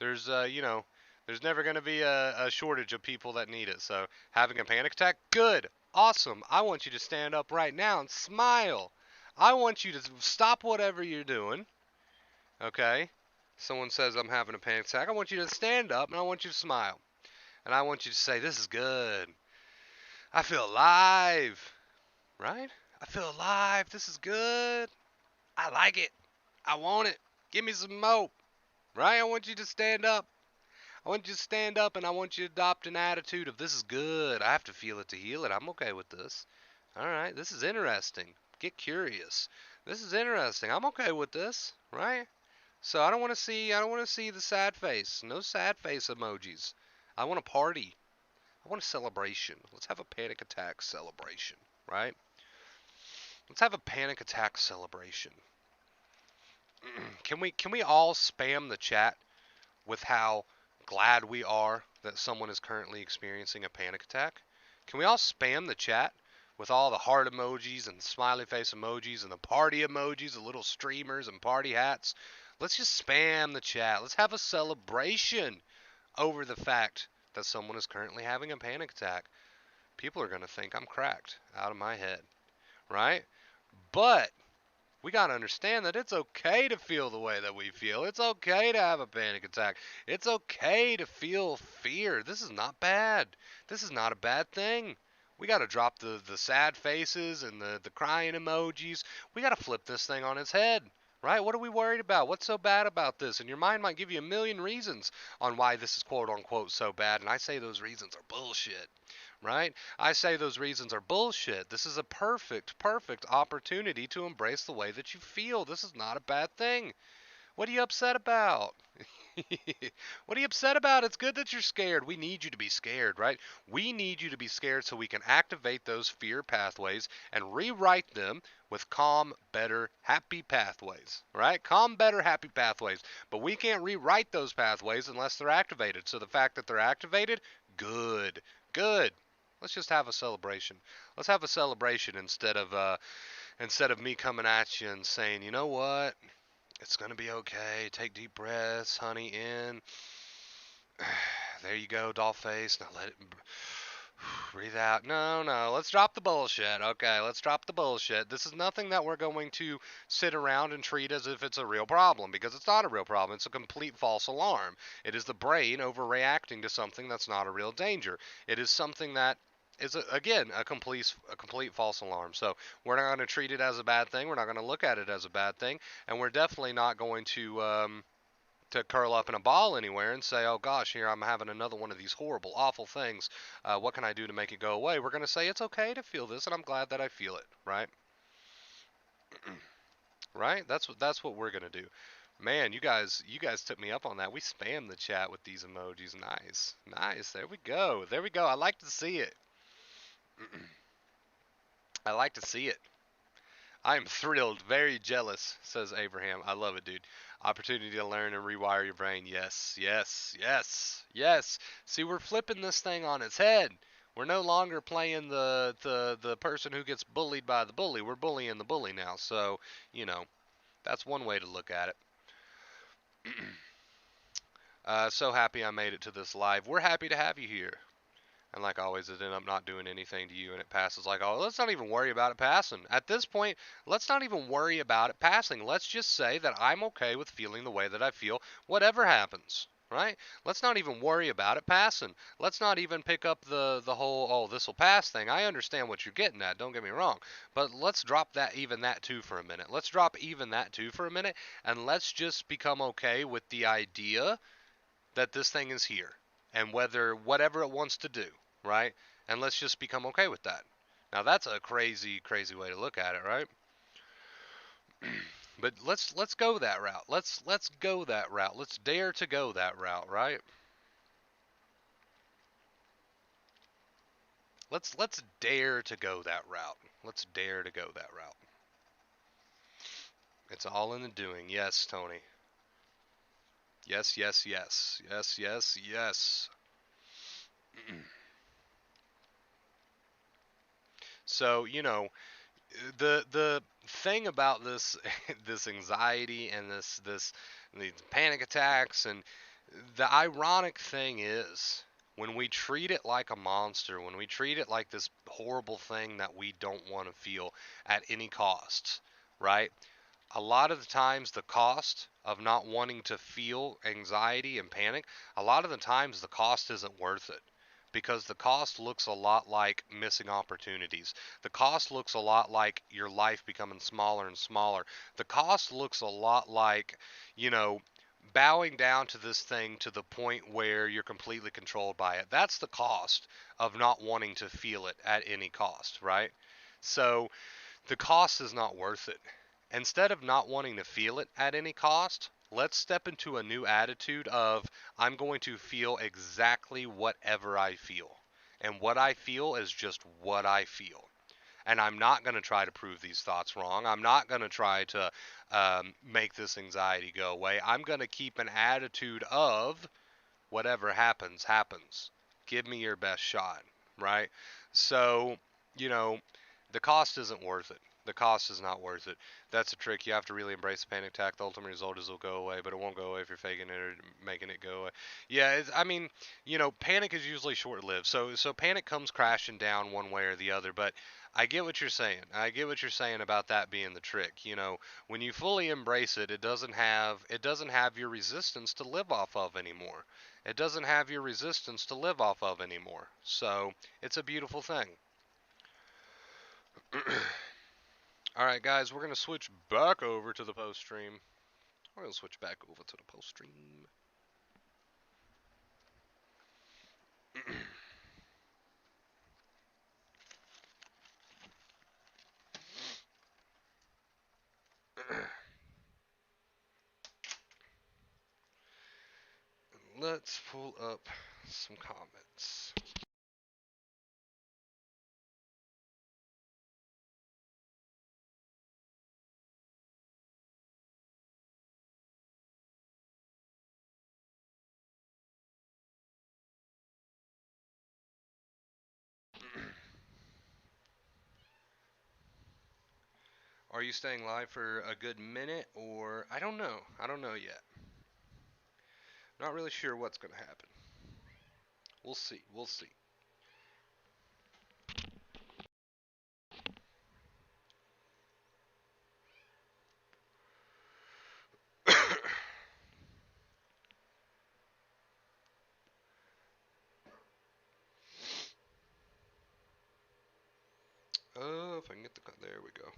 There's, there's never going to be a shortage of people that need it. So having a panic attack, good, awesome. I want you to stand up right now and smile. I want you to stop whatever you're doing. Okay? Someone says I'm having a panic attack. I want you to stand up and I want you to smile. And I want you to say, this is good. I feel alive. Right? I feel alive. This is good. I like it. I want it. Give me some more. Right? I want you to stand up. I want you to stand up and I want you to adopt an attitude of this is good. I have to feel it to heal it. I'm okay with this. All right. This is interesting. Get curious. This is interesting. I'm okay with this. Right? So I don't want to see the sad face. No sad face emojis. I want a party. I want a celebration. Let's have a panic attack celebration, right? Let's have a panic attack celebration. Can we all spam the chat with how glad we are that someone is currently experiencing a panic attack? Can we all spam the chat with all the heart emojis and smiley face emojis and the party emojis, the little streamers and party hats? Let's just spam the chat. Let's have a celebration over the fact that someone is currently having a panic attack. People are going to think I'm cracked out of my head, right? But we got to understand that it's okay to feel the way that we feel. It's okay to have a panic attack. It's okay to feel fear. This is not bad. This is not a bad thing. We got to drop the sad faces and the crying emojis. We got to flip this thing on its head. Right? What are we worried about? What's so bad about this? And your mind might give you a million reasons on why this is quote unquote so bad. And I say those reasons are bullshit. Right? I say those reasons are bullshit. This is a perfect, perfect opportunity to embrace the way that you feel. This is not a bad thing. What are you upset about? What are you upset about? It's good that you're scared. We need you to be scared, right? We need you to be scared so we can activate those fear pathways and rewrite them with calm, better, happy pathways, right? Calm, better, happy pathways. But we can't rewrite those pathways unless they're activated. So the fact that they're activated, good, good. Let's just have a celebration. Let's have a celebration instead of me coming at you and saying, you know what? It's going to be okay. Take deep breaths, honey, in. There you go, doll face. Now let it breathe out. No, no, let's drop the bullshit. Okay, let's drop the bullshit. This is nothing that we're going to sit around and treat as if it's a real problem, because it's not a real problem. It's a complete false alarm. It is the brain overreacting to something that's not a real danger. It is something that is, again, a complete false alarm. So we're not going to treat it as a bad thing. We're not going to look at it as a bad thing, and we're definitely not going to curl up in a ball anywhere and say, oh gosh, here I'm having another one of these horrible, awful things. What can I do to make it go away? We're going to say it's okay to feel this, and I'm glad that I feel it, right? Right? That's what we're going to do. Man, you guys took me up on that. We spam the chat with these emojis. Nice. Nice. There we go. There we go. I like to see it. I like to see it. I'm thrilled, very jealous, says Abraham. I love it, dude. Opportunity to learn and rewire your brain. Yes, yes, yes, yes. See, we're flipping this thing on its head. We're no longer playing the person who gets bullied by the bully. We're bullying the bully now. So, that's one way to look at it. So happy I made it to this live. We're happy to have you here. And like always, it ended up not doing anything to you, and it passes like, oh, let's not even worry about it passing. At this point, let's not even worry about it passing. Let's just say that I'm okay with feeling the way that I feel, whatever happens, right? Let's not even worry about it passing. Let's not even pick up the whole, oh, this will pass thing. I understand what you're getting at, don't get me wrong. But let's drop that too for a minute. Let's drop even that too for a minute, and let's just become okay with the idea that this thing is here, and whatever it wants to do, right? And let's just become okay with that. Now that's a crazy, crazy way to look at it, right? But let's go that route. Let's go that route. Let's dare to go that route, right? Let's dare to go that route. Let's dare to go that route. It's all in the doing. Yes, Tony. Yes, yes, yes. Yes, yes, yes. So, the thing about this this anxiety and these panic attacks, and the ironic thing is, when we treat it like a monster, when we treat it like this horrible thing that we don't want to feel at any cost, right? A lot of the times the cost of not wanting to feel anxiety and panic, a lot of the times the cost isn't worth it, because the cost looks a lot like missing opportunities. The cost looks a lot like your life becoming smaller and smaller. The cost looks a lot like, you know, bowing down to this thing to the point where you're completely controlled by it. That's the cost of not wanting to feel it at any cost, right? So the cost is not worth it. Instead of not wanting to feel it at any cost, let's step into a new attitude of, I'm going to feel exactly whatever I feel. And what I feel is just what I feel. And I'm not going to try to prove these thoughts wrong. I'm not going to try to make this anxiety go away. I'm going to keep an attitude of, whatever happens, happens. Give me your best shot, right? So, you know, the cost isn't worth it. The cost is not worth it. That's a trick. You have to really embrace the panic attack. The ultimate result is it'll go away, but it won't go away if you're faking it or making it go away. Yeah, I mean, panic is usually short-lived. So panic comes crashing down one way or the other. But I get what you're saying. I get what you're saying about that being the trick. When you fully embrace it, it doesn't have your resistance to live off of anymore. It doesn't have your resistance to live off of anymore. So it's a beautiful thing. All right, guys, we're going to switch back over to the post stream. We're going to switch back over to the post stream. Let's pull up some comments. Are you staying live for a good minute, or I don't know. I don't know yet. Not really sure what's going to happen. We'll see. We'll see. Oh, if I can get there we go.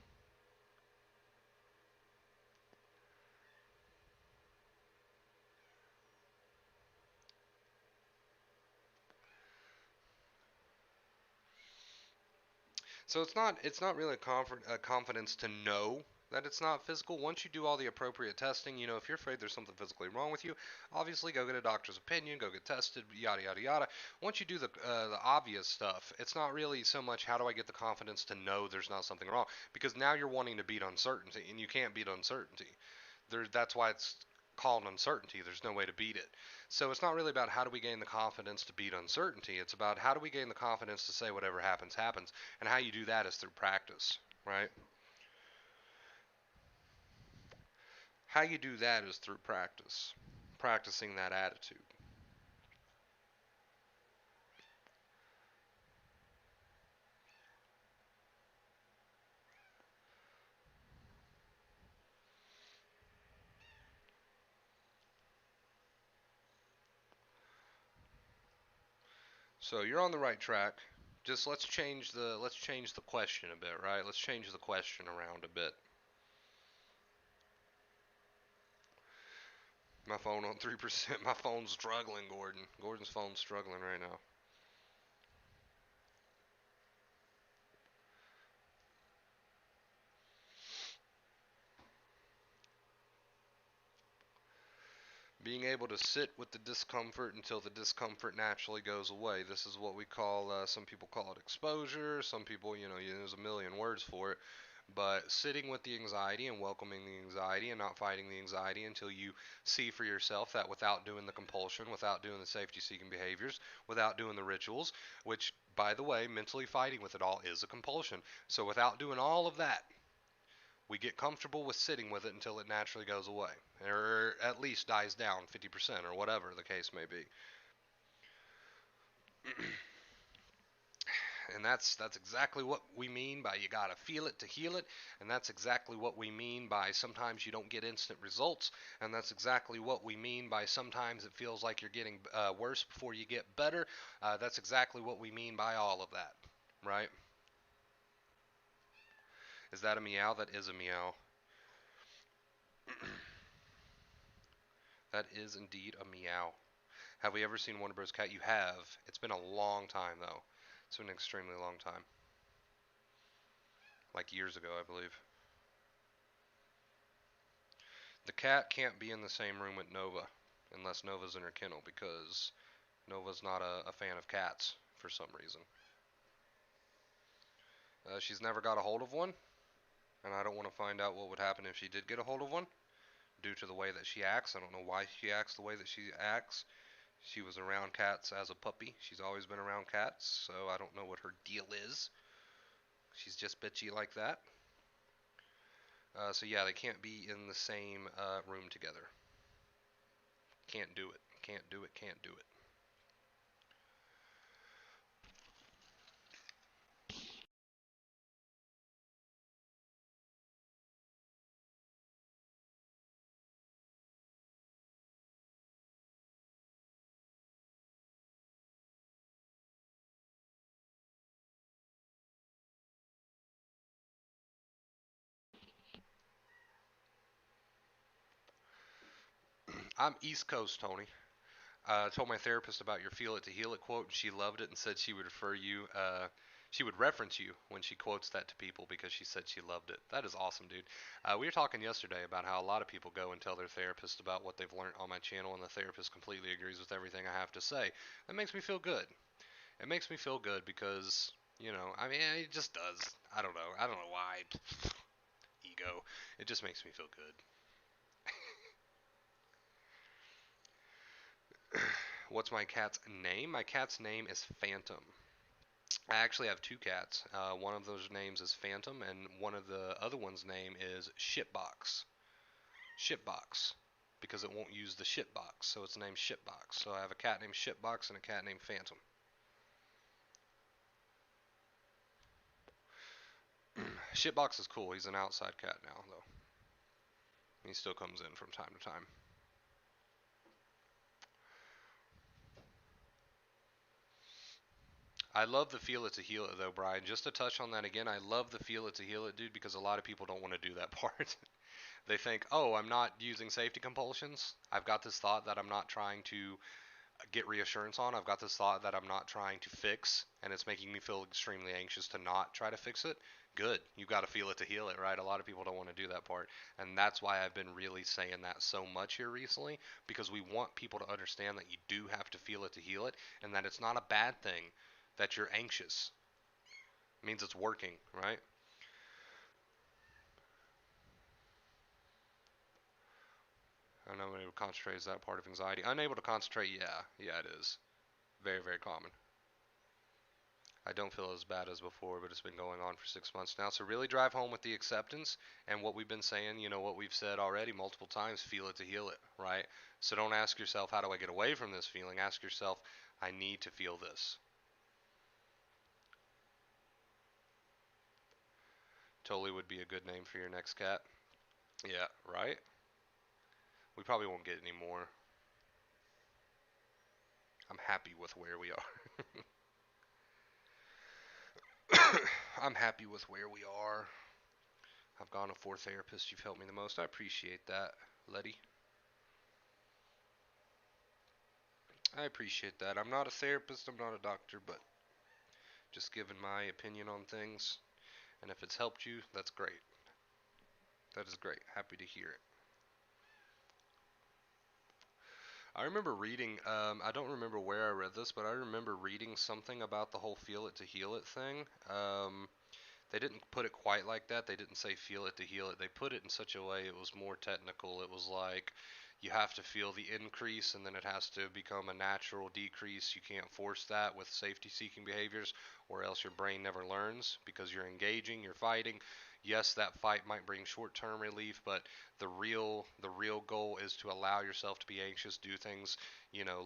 So it's not really a confidence to know that it's not physical. Once you do all the appropriate testing, if you're afraid there's something physically wrong with you, obviously go get a doctor's opinion, go get tested, yada yada yada. Once you do the obvious stuff, it's not really so much how do I get the confidence to know there's not something wrong, because now you're wanting to beat uncertainty, and you can't beat uncertainty. That's why it's called uncertainty. There's no way to beat it. So it's not really about how do we gain the confidence to beat uncertainty. It's about how do we gain the confidence to say whatever happens, happens. And how you do that is through practice, right? How you do that is through practice, practicing that attitude. So you're on the right track. Just let's change the question a bit, right? Let's change the question around a bit. My phone on 3%. My phone's struggling, Gordon. Gordon's phone's struggling right now. Being able to sit with the discomfort until the discomfort naturally goes away. This is what we call, some people call it exposure. Some people, there's a million words for it. But sitting with the anxiety and welcoming the anxiety and not fighting the anxiety until you see for yourself that without doing the compulsion, without doing the safety seeking behaviors, without doing the rituals, which, by the way, mentally fighting with it all is a compulsion. So without doing all of that, we get comfortable with sitting with it until it naturally goes away, or at least dies down 50%, or whatever the case may be. And that's exactly what we mean by you gotta feel it to heal it, and that's exactly what we mean by sometimes you don't get instant results, and that's exactly what we mean by sometimes it feels like you're getting worse before you get better. That's exactly what we mean by all of that, right? Is that a meow? That is a meow. That is indeed a meow. Have we ever seen Wonder Bros cat? You have. It's been a long time though. It's been an extremely long time, like years ago, I believe. The cat can't be in the same room with Nova unless Nova's in her kennel because Nova's not a fan of cats for some reason. She's never got a hold of one, and I don't want to find out what would happen if she did get a hold of one due to the way that she acts. I don't know why she acts the way that she acts. She was around cats as a puppy. She's always been around cats, so I don't know what her deal is. She's just bitchy like that. So yeah, they can't be in the same room together. Can't do it. Can't do it. Can't do it. I'm East Coast, Tony. I told my therapist about your "feel it to heal it" quote, and she loved it and said she would refer you. She would reference you when she quotes that to people because she said she loved it. That is awesome, dude. We were talking yesterday about how a lot of people go and tell their therapist about what they've learned on my channel, and the therapist completely agrees with everything I have to say. That makes me feel good. It makes me feel good because, I mean, it just does. I don't know. I don't know why. Ego. It just makes me feel good. What's my cat's name? My cat's name is Phantom. I actually have two cats. One of those names is Phantom, and one of the other one's name is Shitbox. Shitbox. Because it won't use the shitbox, so it's named Shitbox. So I have a cat named Shitbox and a cat named Phantom. Shitbox is cool. He's an outside cat now, though. He still comes in from time to time. I love the feel it to heal it, though, Brian. Just to touch on that again, I love the feel it to heal it, dude, because a lot of people don't want to do that part. They think, oh, I'm not using safety compulsions. I've got this thought that I'm not trying to get reassurance on. I've got this thought that I'm not trying to fix, and it's making me feel extremely anxious to not try to fix it. Good. You got to feel it to heal it, right? A lot of people don't want to do that part. And that's why I've been really saying that so much here recently, because we want people to understand that you do have to feel it to heal it, and that it's not a bad thing that you're anxious. It means it's working, right? Unable to concentrate is that part of anxiety. Unable to concentrate, yeah. Yeah, it is. Very, very common. I don't feel as bad as before, but it's been going on for 6 months now. So really drive home with the acceptance and what we've been saying, what we've said already multiple times, feel it to heal it, right? So don't ask yourself, how do I get away from this feeling? Ask yourself, I need to feel this. Totally would be a good name for your next cat. Yeah, right? We probably won't get any more. I'm happy with where we are. I'm happy with where we are. I've gone to 4 therapists. You've helped me the most. I appreciate that, Letty. I appreciate that. I'm not a therapist, I'm not a doctor, but just giving my opinion on things. And if it's helped you, that's great. That is great. Happy to hear it. I remember reading, I don't remember where I read this, but I remember reading something about the whole feel it to heal it thing. They didn't put it quite like that. They didn't say feel it to heal it. They put it in such a way it was more technical. It was like you have to feel the increase and then it has to become a natural decrease. You can't force that with safety seeking behaviors or else your brain never learns because you're engaging, you're fighting. Yes, that fight might bring short-term relief, but the real goal is to allow yourself to be anxious, do things,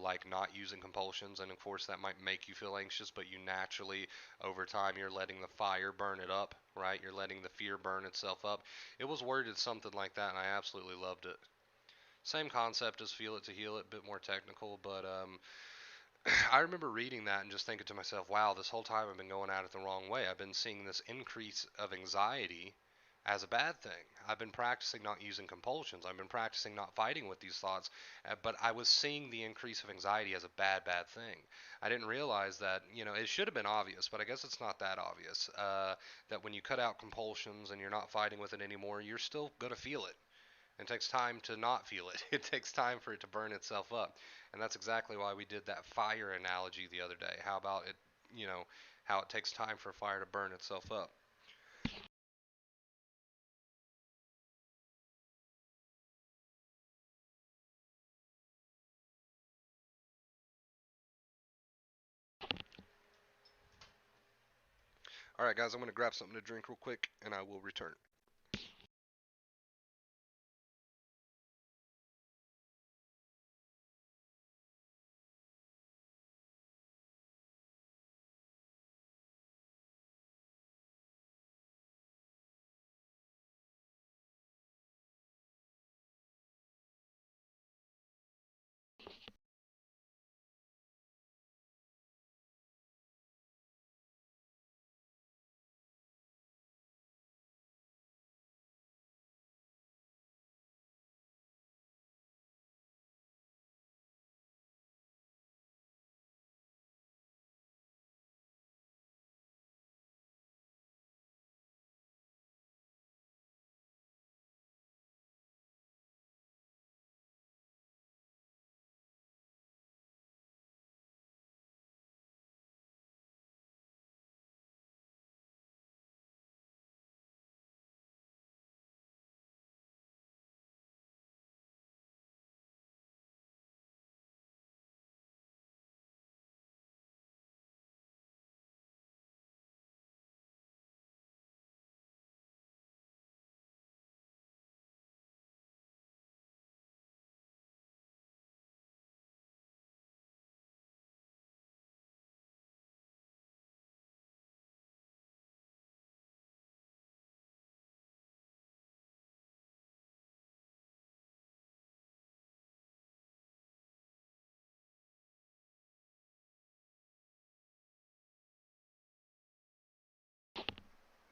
like not using compulsions, and of course that might make you feel anxious, but you naturally over time you're letting the fire burn it up, right? You're letting the fear burn itself up. It was worded something like that and I absolutely loved it. Same concept as feel it to heal it, a bit more technical, but I remember reading that and just thinking to myself, wow, this whole time I've been going at it the wrong way. I've been seeing this increase of anxiety as a bad thing. I've been practicing not using compulsions. I've been practicing not fighting with these thoughts, but I was seeing the increase of anxiety as a bad, bad thing. I didn't realize that, it should have been obvious, but I guess it's not that obvious. That when you cut out compulsions and you're not fighting with it anymore, you're still going to feel it. It takes time to not feel it. It takes time for it to burn itself up. And that's exactly why we did that fire analogy the other day. How about it, how it takes time for fire to burn itself up. All right, guys, I'm going to grab something to drink real quick and I will return.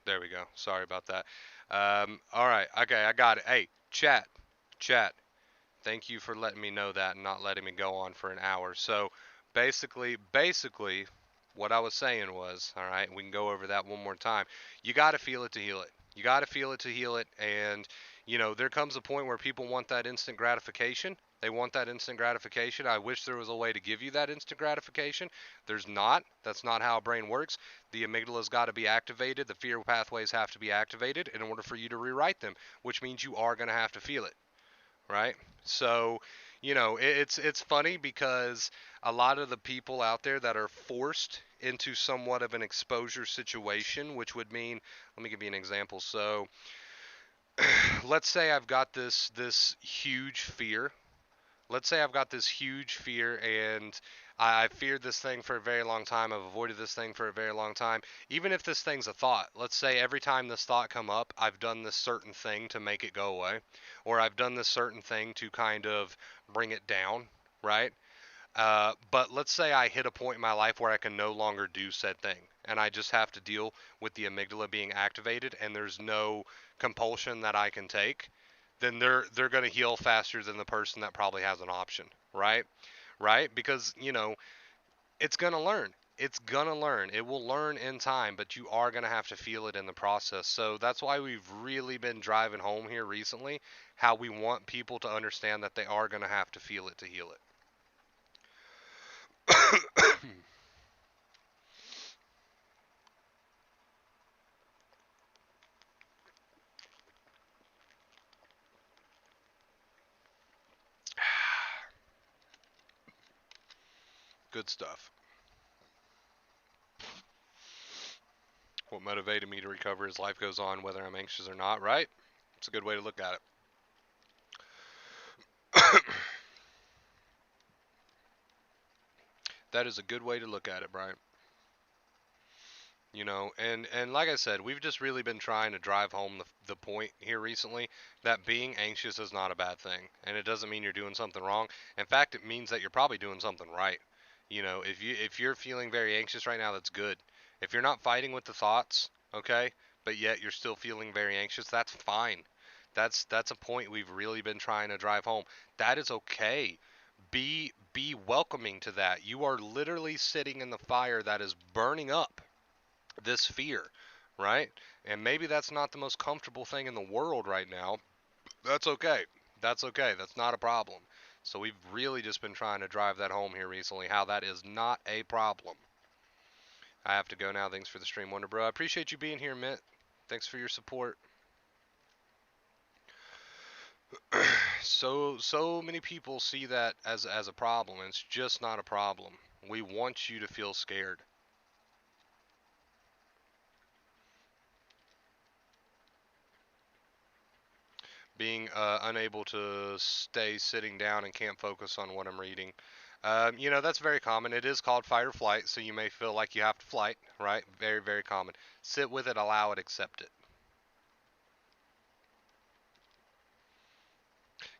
There we go. Sorry about that. All right. Okay, I got it. Hey, chat. Chat. Thank you for letting me know that and not letting me go on for an hour. So basically, what I was saying was, all right, we can go over that one more time. You got to feel it to heal it. You got to feel it to heal it. And, there comes a point where people want that instant gratification. They want that instant gratification. I wish there was a way to give you that instant gratification. There's not. That's not how a brain works. The amygdala's got to be activated. The fear pathways have to be activated in order for you to rewrite them, which means you are going to have to feel it, right? So, it's funny because a lot of the people out there that are forced into somewhat of an exposure situation, which would mean, let me give you an example. So, let's say I've got this huge fear. Let's say I've got this huge fear and I've feared this thing for a very long time. I've avoided this thing for a very long time. Even if this thing's a thought, let's say every time this thought come up, I've done this certain thing to make it go away, or I've done this certain thing to kind of bring it down, right? But let's say I hit a point in my life where I can no longer do said thing, and I just have to deal with the amygdala being activated, and there's no compulsion that I can take. Then they're going to heal faster than the person that probably has an option, right? Right? Because it's going to learn. It's going to learn. It will learn in time, but you are going to have to feel it in the process. So that's why we've really been driving home here recently how we want people to understand that they are going to have to feel it to heal it. Good stuff. What motivated me to recover as life goes on, whether I'm anxious or not, right? It's a good way to look at it. That is a good way to look at it, Brian. And like I said, we've just really been trying to drive home the point here recently that being anxious is not a bad thing, and it doesn't mean you're doing something wrong. In fact, it means that you're probably doing something right. If you're feeling very anxious right now, that's good. If you're not fighting with the thoughts, okay, but yet you're still feeling very anxious, that's fine. That's a point we've really been trying to drive home. That is okay. Be welcoming to that. You are literally sitting in the fire that is burning up this fear, right? And maybe that's not the most comfortable thing in the world right now. That's okay. That's okay. That's not a problem. So we've really just been trying to drive that home here recently, how that is not a problem. I have to go now. Thanks for the stream, Wonder Bro. I appreciate you being here, Mint. Thanks for your support. So many people see that as a problem, and it's just not a problem. We want you to feel scared. Being unable to stay sitting down and can't focus on what I'm reading. That's very common. It is called fight or flight, so you may feel like you have to flight, right? Very, very common. Sit with it, allow it, accept it.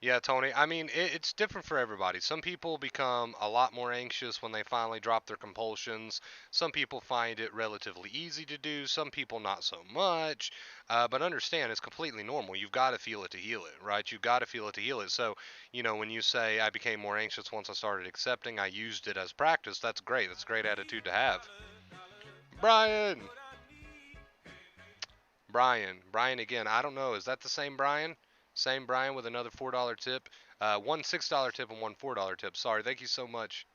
Yeah, Tony. I mean, it's different for everybody. Some people become a lot more anxious when they finally drop their compulsions. Some people find it relatively easy to do. Some people not so much. But understand, it's completely normal. You've got to feel it to heal it, right? You've got to feel it to heal it. So, when you say I became more anxious once I started accepting, I used it as practice. That's great. That's a great attitude to have. Brian, Brian again. I don't know. Is that the same Brian? Same Brian with another $4 tip. One $6 tip and one $4 tip. Sorry. Thank you so much.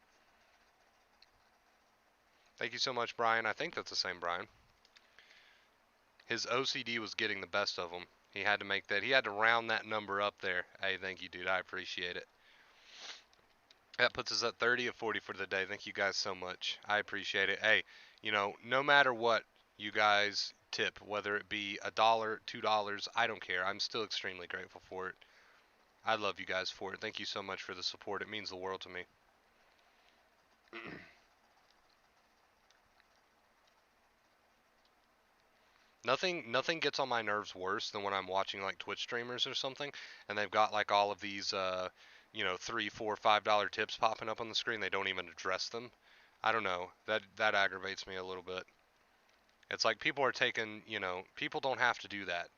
Thank you so much, Brian. I think that's the same Brian. His OCD was getting the best of him. He had to make that. He had to round that number up there. Hey, thank you, dude. I appreciate it. That puts us at 30 of 40 for the day. Thank you guys so much. I appreciate it. Hey, no matter what you guys tip, whether it be $1, $2, I don't care. I'm still extremely grateful for it. I love you guys for it. Thank you so much for the support. It means the world to me. Nothing gets on my nerves worse than when I'm watching like Twitch streamers or something, and they've got like all of these, $3, $4, $5 tips popping up on the screen. They don't even address them. I don't know. That aggravates me a little bit. It's like people are taking, people don't have to do that.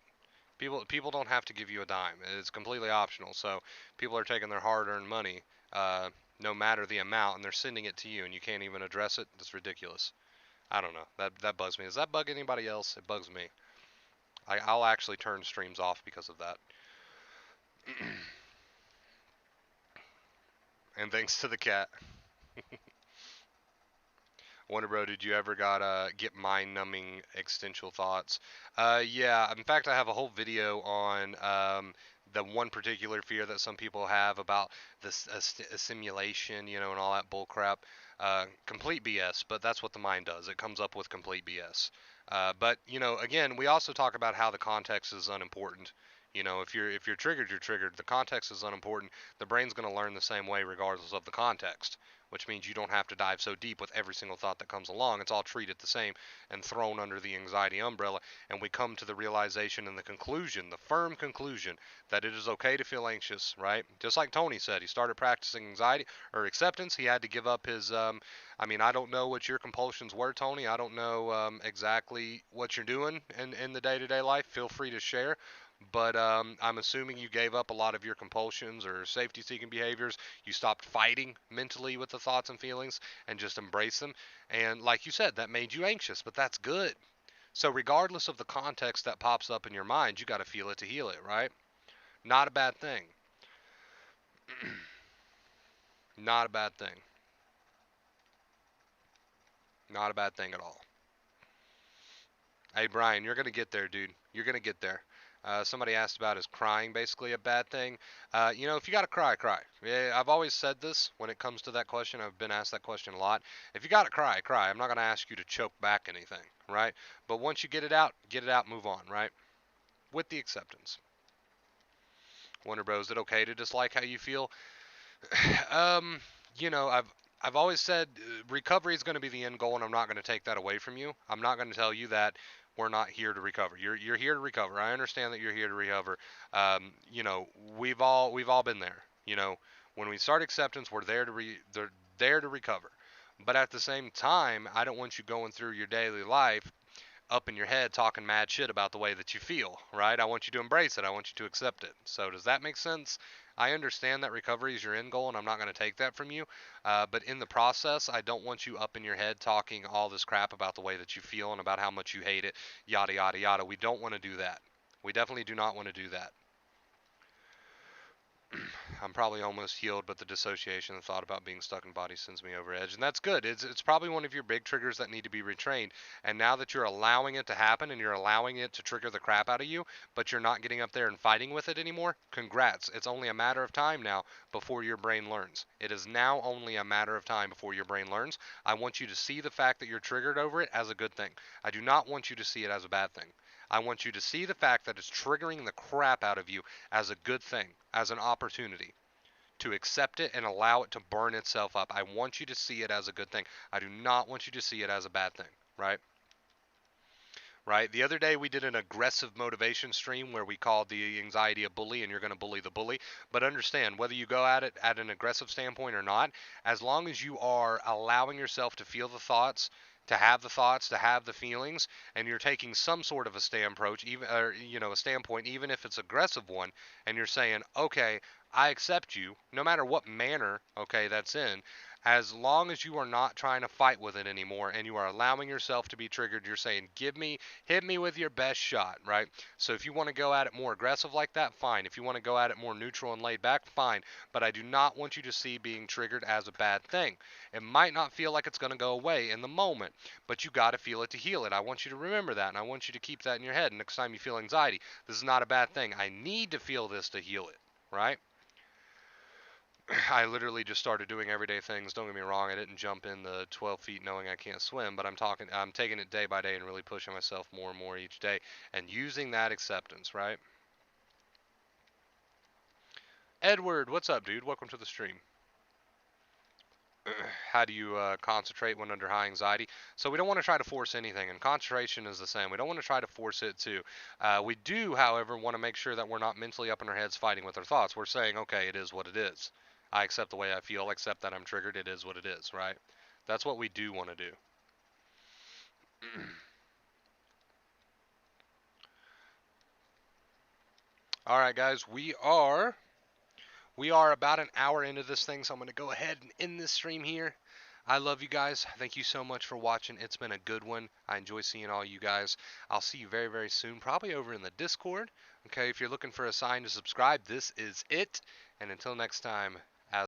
People don't have to give you a dime. It's completely optional. So people are taking their hard-earned money, no matter the amount, and they're sending it to you, and you can't even address it. That's ridiculous. I don't know. That bugs me. Does that bug anybody else? It bugs me. I'll actually turn streams off because of that. And thanks to the cat. Wonder Bro, did you ever get mind-numbing existential thoughts? Yeah. In fact, I have a whole video on the one particular fear that some people have about this simulation, and all that bullcrap. Complete BS, but that's what the mind does. It comes up with complete BS. But again, we also talk about how the context is unimportant. If you're triggered, you're triggered. The context is unimportant. The brain's going to learn the same way regardless of the context, which means you don't have to dive so deep with every single thought that comes along. It's all treated the same and thrown under the anxiety umbrella. And we come to the realization and the conclusion, the firm conclusion, that it is okay to feel anxious, right? Just like Tony said, he started practicing anxiety or acceptance. He had to give up his, I don't know what your compulsions were, Tony. I don't know exactly what you're doing in the day to day life. Feel free to share. But I'm assuming you gave up a lot of your compulsions or safety seeking behaviors. You stopped fighting mentally with the thoughts and feelings and just embrace them. And like you said, that made you anxious, but that's good. So, regardless of the context that pops up in your mind, you got to feel it to heal it, right? Not a bad thing. Not a bad thing. Not a bad thing at all. Hey, Brian, you're going to get there, dude. You're going to get there. Somebody asked about is crying basically a bad thing? If you gotta cry, cry. Yeah, I've always said this when it comes to that question. I've been asked that question a lot. If you gotta cry, cry. I'm not gonna ask you to choke back anything, right? But once you get it out, move on, right? With the acceptance. Wonder Bro, is it okay to dislike how you feel? um, I've always said recovery is going to be the end goal, and I'm not going to take that away from you. I'm not going to tell you that we're not here to recover. You're here to recover. I understand that you're here to recover. Um, you know, we've all been there. When we start acceptance, they're there to recover. But at the same time, I don't want you going through your daily life up in your head talking mad shit about the way that you feel, right? I want you to embrace it. I want you to accept it. So does that make sense? I understand that recovery is your end goal, and I'm not going to take that from you. But in the process, I don't want you up in your head talking all this crap about the way that you feel and about how much you hate it, yada, yada, yada. We don't want to do that. We definitely do not want to do that. I'm probably almost healed, but the dissociation, the thought about being stuck in body sends me over edge, and that's good. It's probably one of your big triggers that need to be retrained. And now that you're allowing it to happen and you're allowing it to trigger the crap out of you, but you're not getting up there and fighting with it anymore, congrats. It's only a matter of time now before your brain learns. It is now only a matter of time before your brain learns. I want you to see the fact that you're triggered over it as a good thing. I do not want you to see it as a bad thing. I want you to see the fact that it's triggering the crap out of you as a good thing, as an opportunity to accept it and allow it to burn itself up. I want you to see it as a good thing. I do not want you to see it as a bad thing, right? Right? The other day we did an aggressive motivation stream where we called the anxiety a bully and you're going to bully the bully. But understand, whether you go at it at an aggressive standpoint or not, as long as you are allowing yourself to feel the thoughts, to have the feelings, and you're taking some sort of a stand approach, even or, a standpoint, even if it's aggressive one, and you're saying, okay, I accept you, no matter what manner, okay, that's in, as long as you are not trying to fight with it anymore and you are allowing yourself to be triggered, you're saying, hit me with your best shot, right? So if you want to go at it more aggressive like that, fine. If you want to go at it more neutral and laid back, fine. But I do not want you to see being triggered as a bad thing. It might not feel like it's going to go away in the moment, but you got to feel it to heal it. I want you to remember that, and I want you to keep that in your head. Next time you feel anxiety, this is not a bad thing. I need to feel this to heal it, right? I literally just started doing everyday things. Don't get me wrong, I didn't jump in the 12 feet knowing I can't swim, but I'm taking it day by day and really pushing myself more and more each day and using that acceptance, right? Edward, what's up, dude? Welcome to the stream. How do you concentrate when under high anxiety? So we don't want to try to force anything, and concentration is the same. We don't want to try to force it too. We do, however, want to make sure that we're not mentally up in our heads fighting with our thoughts. We're saying, okay, it is what it is. I accept the way I feel, accept that I'm triggered. It is what it is, right? That's what we do want to do. All right, guys, we are about an hour into this thing, so I'm going to go ahead and end this stream here. I love you guys. Thank you so much for watching. It's been a good one. I enjoy seeing all you guys. I'll see you very, very soon, probably over in the Discord. Okay, if you're looking for a sign to subscribe, this is it. And until next time,